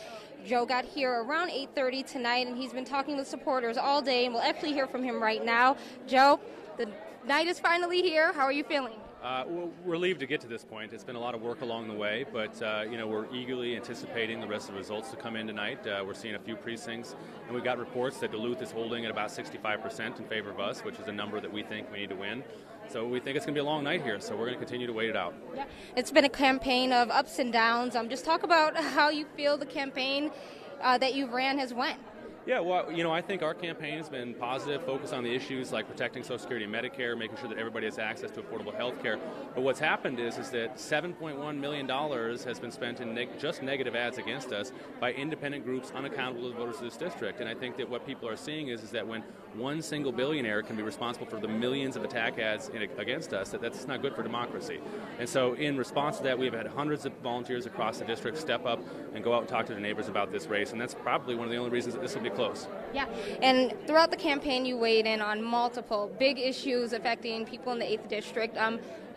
Joe got here around 8:30 tonight, and he's been talking with supporters all day, and we'll actually hear from him right now. Joe, the night is finally here. How are you feeling? We're relieved to get to this point. It's been a lot of work along the way, but we're eagerly anticipating the rest of the results to come in tonight. We're seeing a few precincts, and we've got reports that Duluth is holding at about 65% in favor of us, which is a number that we think we need to win. So we think it's going to be a long night here, so we're going to continue to wait it out. Yeah, it's been a campaign of ups and downs. Just talk about how you feel the campaign that you ran has went. Yeah, well, I think our campaign has been positive, focused on the issues like protecting Social Security and Medicare, making sure that everybody has access to affordable health care. But what's happened is that $7.1 million has been spent in just negative ads against us by independent groups unaccountable to the voters of this district. And I think that what people are seeing is that when one single billionaire can be responsible for the millions of attack ads against us, that's not good for democracy. And so in response to that, we've had hundreds of volunteers across the district step up and go out and talk to their neighbors about this race. And that's probably one of the only reasons that this will be close. Yeah, and throughout the campaign you weighed in on multiple big issues affecting people in the 8th District.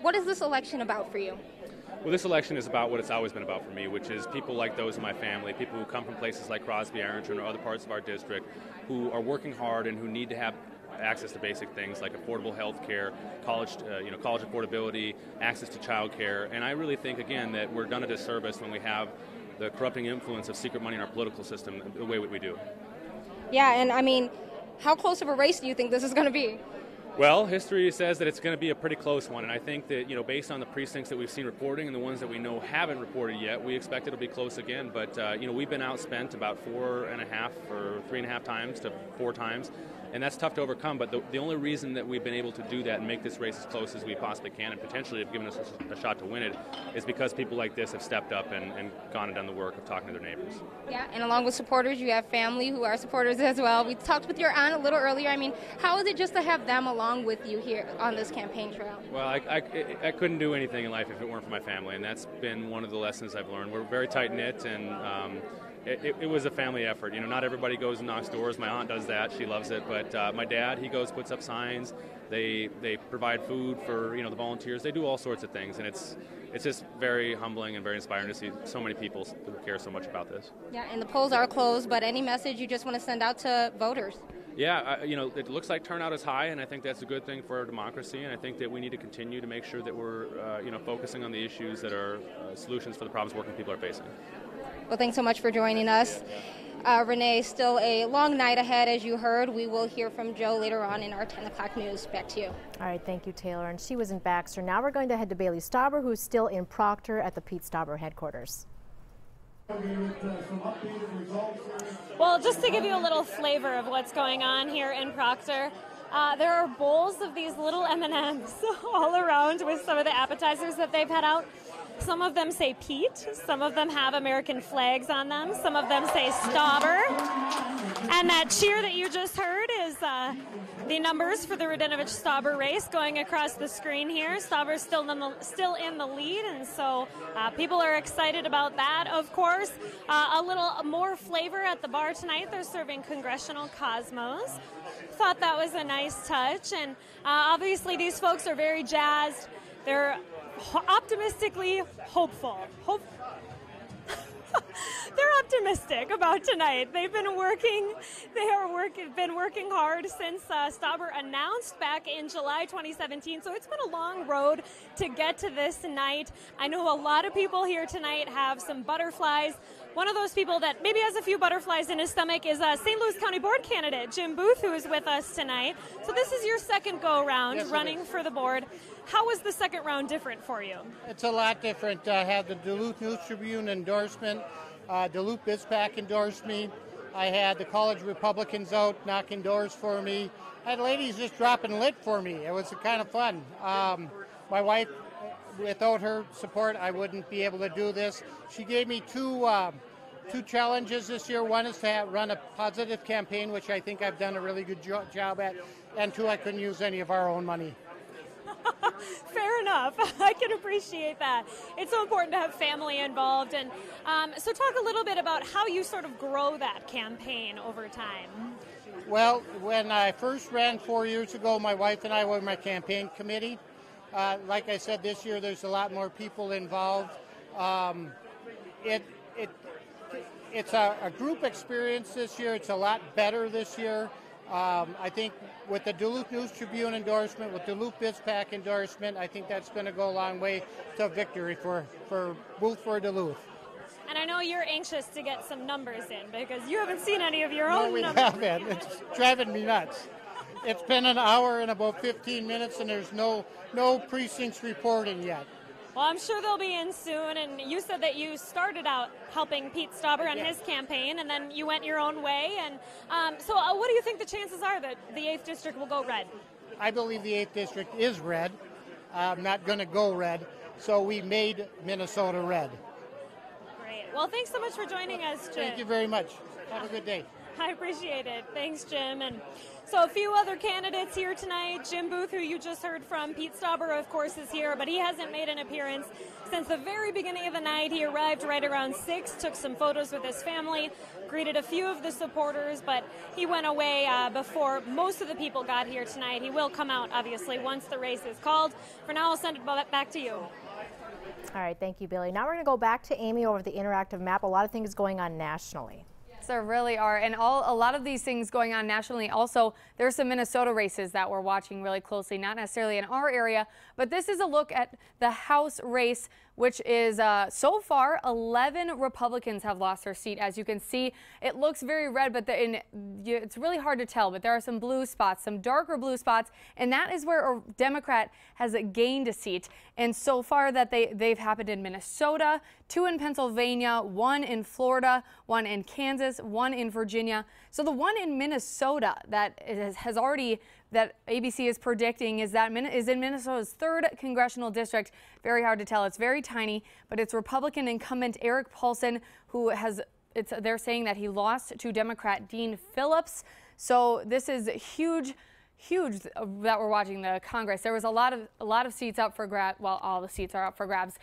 What is this election about for you? Well, this election is about what it's always been about for me, which is people like those in my family, people who come from places like Crosby, Ironton, or other parts of our district, who are working hard and who need to have access to basic things like affordable health care, college affordability, access to child care. And I really think, again, that we're done a disservice when we have the corrupting influence of secret money in our political system the way we do. Yeah, and how close of a race do you think this is going to be? Well, history says that it's going to be a pretty close one, and I think that, based on the precincts that we've seen reporting and the ones that we know haven't reported yet, we expect it'll be close again. But, we've been outspent about 4.5 or 3.5 times to 4 times, and that's tough to overcome. But the only reason that we've been able to do that and make this race as close as we possibly can and potentially have given us a shot to win it is because people like this have stepped up and gone and done the work of talking to their neighbors. Yeah, and along with supporters, you have family who are supporters as well. We talked with your aunt a little earlier. How is it just to have them along with you here on this campaign trail? Well, I couldn't do anything in life if it weren't for my family, and that's been one of the lessons I've learned. We're very tight-knit, and it was a family effort. Not everybody goes and knocks doors. My aunt does that. She loves it. But my dad, he goes, puts up signs. They provide food for, the volunteers. They do all sorts of things, and it's it's just very humbling and very inspiring to see so many people who care so much about this. Yeah, and the polls are closed, but any message you just want to send out to voters? Yeah, it looks like turnout is high, and I think that's a good thing for our democracy, and I think that we need to continue to make sure that we're, focusing on the issues that are solutions for the problems working people are facing. Well, thanks so much for joining us. Renee, still a long night ahead, as you heard. We will hear from Joe later on in our 10 o'clock news. Back to you. All right, thank you, Taylor. And she was in Baxter. Now we're going to head to Bailey Stauber, who's still in Proctor at the Pete Stauber headquarters. Well, just to give you a little flavor of what's going on here in Proctor, there are bowls of these little M&Ms all around with some of the appetizers that they've had out. Some of them say Pete, some of them have American flags on them, some of them say Stauber. And that cheer that you just heard is the numbers for the Radinovich Stauber race going across the screen here. Stauber's still in the lead, and so people are excited about that, of course. A little more flavor at the bar tonight. They're serving Congressional Cosmos. Thought that was a nice touch, and obviously these folks are very jazzed. They're optimistically hopeful. They're optimistic about tonight. They've been working. Been working hard since Stauber announced back in July 2017. So it's been a long road to get to this night. I know a lot of people here tonight have some butterflies. One of those people that maybe has a few butterflies in his stomach is St. Louis County Board candidate Jim Booth, who is with us tonight. So this is your second go-around running for the board. How was the second round different for you? It's a lot different. I had the Duluth News Tribune endorsement. Duluth BizPac endorsed me. I had the college Republicans out knocking doors for me. I had ladies just dropping lit for me. It was kind of fun. My wife, without her support, I wouldn't be able to do this. She gave me two challenges this year. One is to run a positive campaign, which I think I've done a really good job at. And two, I couldn't use any of our own money. Fair enough. I can appreciate that. It's so important to have family involved. And so talk a little bit about how you sort of grow that campaign over time. Well, when I first ran 4 years ago, my wife and I were in my campaign committee. Like I said, this year there's a lot more people involved. It's a group experience this year. It's a lot better this year. I think with the Duluth News Tribune endorsement, with Duluth BizPac endorsement, I think that's going to go a long way to victory for Booth for Duluth. And I know you're anxious to get some numbers in because you haven't seen any of your own numbers. No, we haven't. It's driving me nuts. It's been an hour and about 15 minutes, and there's no precincts reporting yet. Well, I'm sure they'll be in soon, and you said that you started out helping Pete Stauber on his campaign, and then you went your own way. And so what do you think the chances are that the 8th District will go red? I believe the 8th District is red. I'm not going to go red, so we made Minnesota red. Great. Well, thanks so much for joining us, Jim. Thank you very much. Have a good day. I appreciate it. Thanks, Jim. And so a few other candidates here tonight. Jim Booth, who you just heard from. Pete Stauber, of course, is here, but he hasn't made an appearance since the very beginning of the night. He arrived right around 6, took some photos with his family, greeted a few of the supporters, but he went away before most of the people got here tonight. He will come out, obviously, once the race is called. For now, I'll send it back to you. All right, thank you, Billy. Now we're going to go back to Amy over the interactive map. A lot of things going on nationally. There really are, and a lot of these things going on nationally. Also, there's some Minnesota races that we're watching really closely, not necessarily in our area, but this is a look at the House race, which is so far 11 Republicans have lost their seat. As you can see, it looks very red, but it's really hard to tell, but there are some blue spots, some darker blue spots, and that is where a Democrat has gained a seat. And so far that they've happened in Minnesota, 2 in Pennsylvania, 1 in Florida, 1 in Kansas, 1 in Virginia. So the one in Minnesota that has already, that ABC is predicting is in Minnesota's 3rd congressional district. Very hard to tell. It's very tiny, but it's Republican incumbent Eric Paulson who they're saying that he lost to Democrat Dean Phillips. So this is huge that we're watching the Congress. There was a lot of seats up for grabs. Well, all the seats are up for grabs,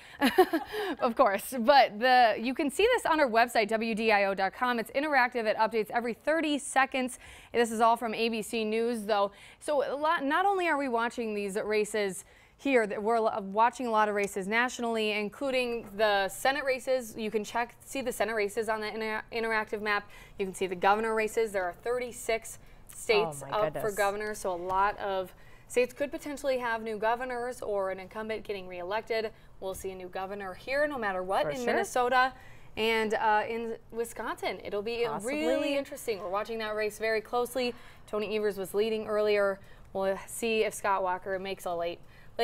of course. But you can see this on our website, WDIO.com. It's interactive. It updates every 30 seconds. This is all from ABC News, though. So not only are we watching these races here, we're watching a lot of races nationally, including the Senate races. You can see the Senate races on the interactive map. You can see the governor races. There are 36 states up for governor, so a lot of states could potentially have new governors or an incumbent getting reelected. We'll see a new governor here no matter what in Minnesota and in Wisconsin. It'll be really interesting. We're watching that race very closely. Tony Evers was leading earlier. We'll see if Scott Walker makes a late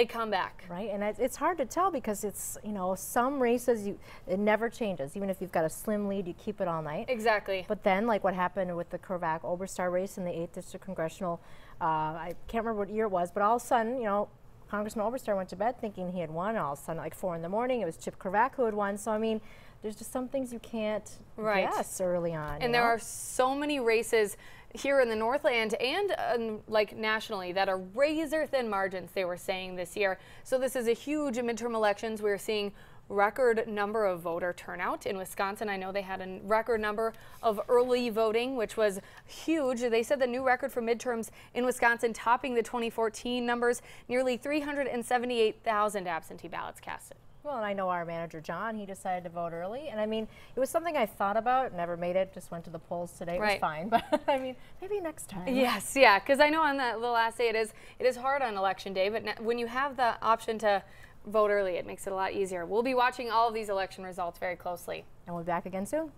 comeback. Right, and it's hard to tell because it's, some races it never changes. Even if you've got a slim lead, you keep it all night. Exactly. But then, like what happened with the Kravac-Oberstar race in the 8th District Congressional, I can't remember what year it was, but all of a sudden, Congressman Oberstar went to bed thinking he had won. All of a sudden, like 4 in the morning, it was Chip Kravac who had won. So, I mean, there's just some things you can't guess early on. And there are so many races here in the Northland and like nationally that are razor thin margins, they were saying this year. So this is a huge midterm elections. We're seeing record number of voter turnout in Wisconsin. I know they had a record number of early voting, which was huge. They said the new record for midterms in Wisconsin, topping the 2014 numbers, nearly 378,000 absentee ballots casted. Well, and I know our manager, John, he decided to vote early. And I mean, it was something I thought about, never made it, just went to the polls today. It was fine. But I mean, maybe next time. Yes, yeah, because I know on the last day it is hard on election day, but when you have the option to vote early, it makes it a lot easier. We'll be watching all of these election results very closely. And we'll be back again soon.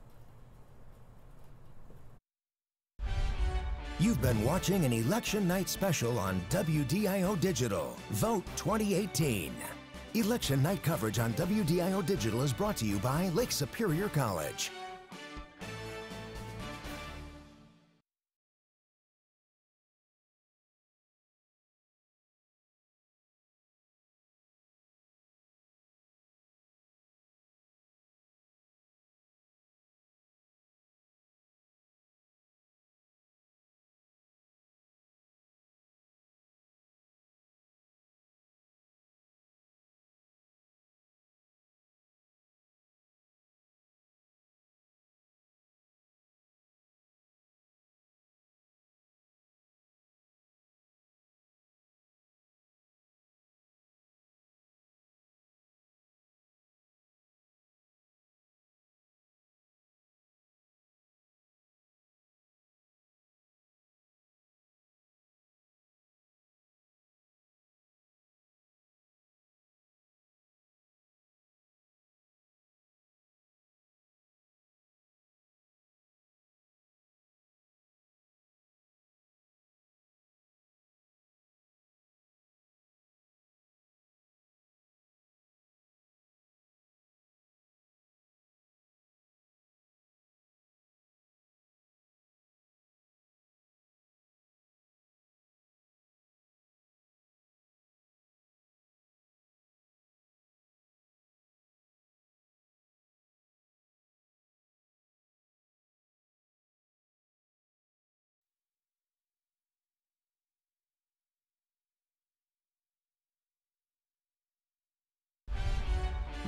You've been watching an election night special on WDIO Digital. Vote 2018. Election night coverage on WDIO Digital is brought to you by Lake Superior College.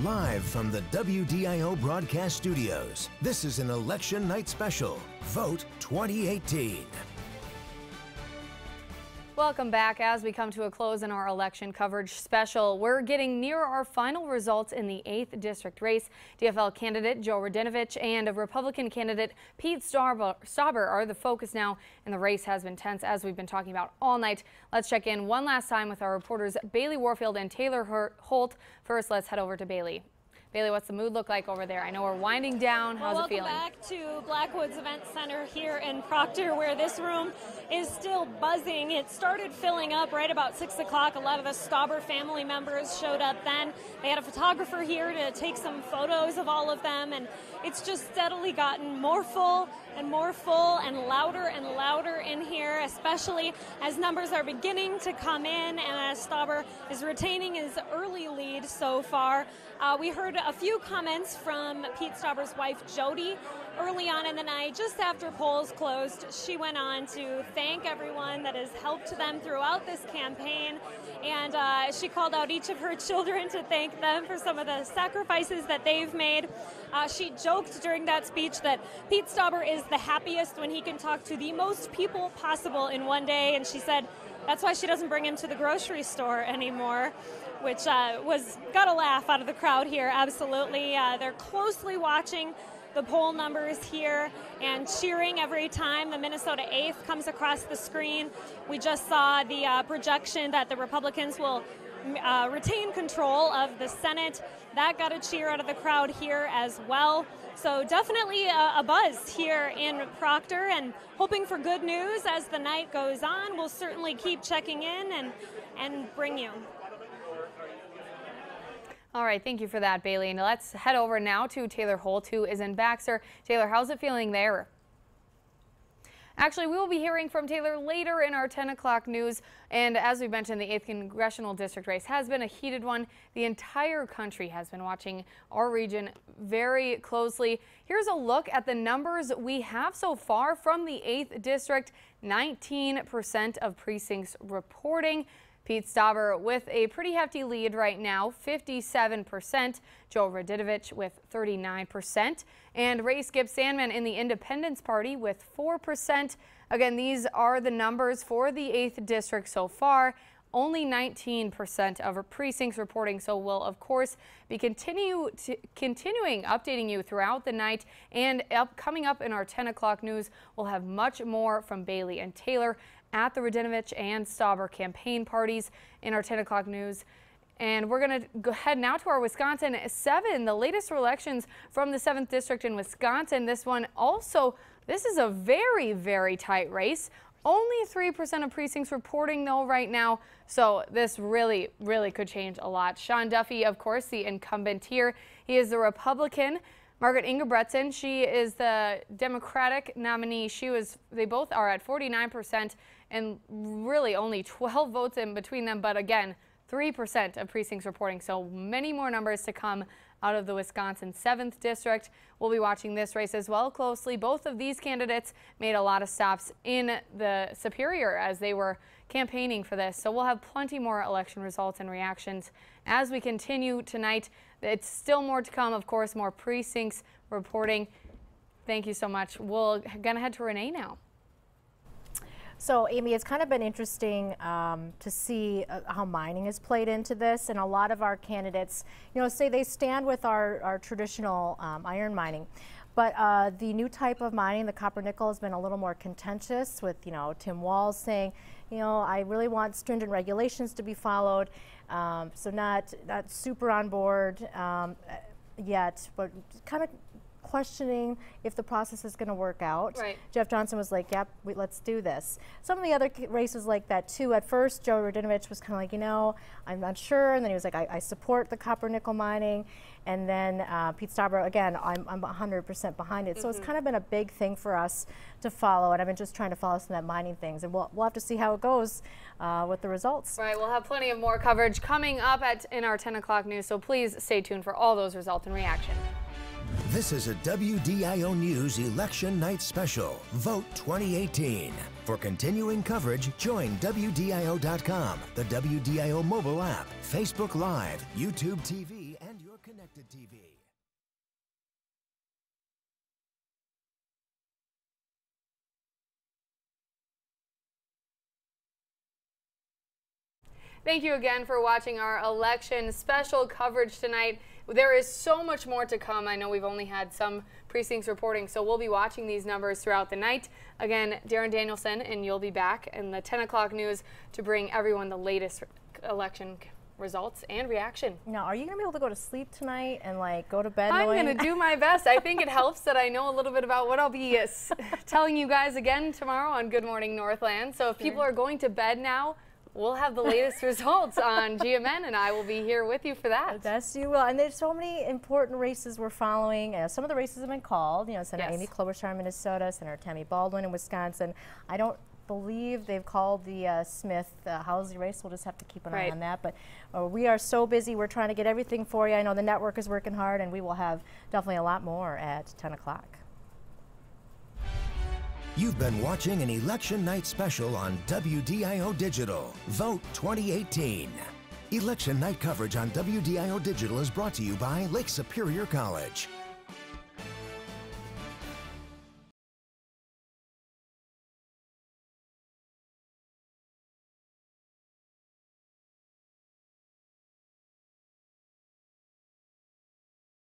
Live from the WDIO broadcast studios, this is an election night special, Vote 2018. Welcome back. As we come to a close in our election coverage special, we're getting near our final results in the 8th district race. DFL candidate Joe Radinovich and a Republican candidate Pete Stauber are the focus now, and the race has been tense as we've been talking about all night. Let's check in one last time with our reporters Bailey Warfield and Taylor Holt. First, let's head over to Bailey. Bailey, what's the mood look like over there? I know we're winding down. How's it feeling? Welcome back to Blackwoods Event Center here in Proctor, where this room is still buzzing. It started filling up right about 6 o'clock. A lot of the Stauber family members showed up then. They had a photographer here to take some photos of all of them, and it's just steadily gotten more full and louder in here, especially as numbers are beginning to come in and as Stauber is retaining his early lead so far. We heard a few comments from Pete Stauber's wife, Jody, early on in the night, just after polls closed. She went on to thank everyone that has helped them throughout this campaign, and she called out each of her children to thank them for some of the sacrifices that they've made. She joked during that speech that Pete Stauber is the happiest when he can talk to the most people possible in one day, and she said that's why she doesn't bring him to the grocery store anymore, which got a laugh out of the crowd here, absolutely. They're closely watching the poll numbers here and cheering every time the Minnesota 8th comes across the screen. We just saw the projection that the Republicans will retain control of the Senate. That got a cheer out of the crowd here as well. So definitely a buzz here in Proctor, and hoping for good news as the night goes on. We'll certainly keep checking in and bring you. All right, thank you for that, Bailey. And let's head over now to Taylor Holt, who is in Baxter. Taylor, how's it feeling there? Actually, we will be hearing from Taylor later in our 10 o'clock news. And as we mentioned, the 8th Congressional District race has been a heated one. The entire country has been watching our region very closely. Here's a look at the numbers we have so far from the 8th District. 19% of precincts reporting. Pete Stauber with a pretty hefty lead right now, 57%. Joe Radidovich with 39%. And Ray Skip Sandman in the Independence Party with 4%. Again, these are the numbers for the 8th District so far. Only 19% of precincts reporting, so we'll of course be continuing updating you throughout the night, and coming up in our 10 o'clock news, we'll have much more from Bailey and Taylor at the Radidovich and Stauber campaign parties in our 10 o'clock news. And we're going to go ahead now to our Wisconsin 7, the latest elections from the 7th District in Wisconsin. This is a very, very tight race. Only 3% of precincts reporting though right now, so this really, really could change a lot. Sean Duffy, of course, the incumbent here. He is the Republican. Margaret Ingebretson, she is the Democratic nominee. They both are at 49% and really only 12 votes in between them, but again, 3% of precincts reporting, so many more numbers to come out of the Wisconsin 7th District. We'll be watching this race as well closely. Both of these candidates made a lot of stops in the Superior as they were campaigning for this, so we'll have plenty more election results and reactions as we continue tonight. It's still more to come, of course, more precincts reporting. Thank you so much. We're gonna head to Renee now. So, Amy, it's kind of been interesting to see how mining has played into this, and a lot of our candidates, say they stand with our traditional iron mining, but the new type of mining, the copper nickel, has been a little more contentious with, Tim Walz saying, I really want stringent regulations to be followed, so not super on board yet, but kind of questioning if the process is going to work out. Right. Jeff Johnson was like, yep, let's do this. Some of the other races like that too. At first, Joe Radidovich was kind of like, I'm not sure. And then he was like, I support the copper nickel mining. And then Pete Stauber, again, I'm 100% behind it. So it's kind of been a big thing for us to follow. And I've been just trying to follow some of that mining things. And we'll have to see how it goes with the results. Right, we'll have plenty of more coverage coming up in our 10 o'clock news. So please stay tuned for all those results and reaction. This is a WDIO News Election Night Special, Vote 2018. For continuing coverage, join WDIO.com, the WDIO mobile app, Facebook Live, YouTube TV, and your connected TV. Thank you again for watching our election special coverage tonight. There is so much more to come. I know we've only had some precincts reporting, so we'll be watching these numbers throughout the night. Again, Darren Danielson, and you'll be back in the 10 o'clock news to bring everyone the latest election results and reaction. Now, are you going to be able to go to sleep tonight and go to bed? I'm going to do my best. I think it helps that I know a little bit about what I'll be telling you guys again tomorrow on Good Morning Northland. So if people are going to bed now, we'll have the latest results on GMN, and I will be here with you for that. Yes, you will. And there's so many important races we're following. Some of the races have been called. Senator Amy Klobuchar in Minnesota, Senator Tammy Baldwin in Wisconsin. I don't believe they've called the Smith-Housley race. We'll just have to keep an eye on that. But we are so busy. We're trying to get everything for you. I know the network is working hard, and we will have definitely a lot more at 10 o'clock. You've been watching an Election Night Special on WDIO Digital, Vote 2018. Election Night coverage on WDIO Digital is brought to you by Lake Superior College.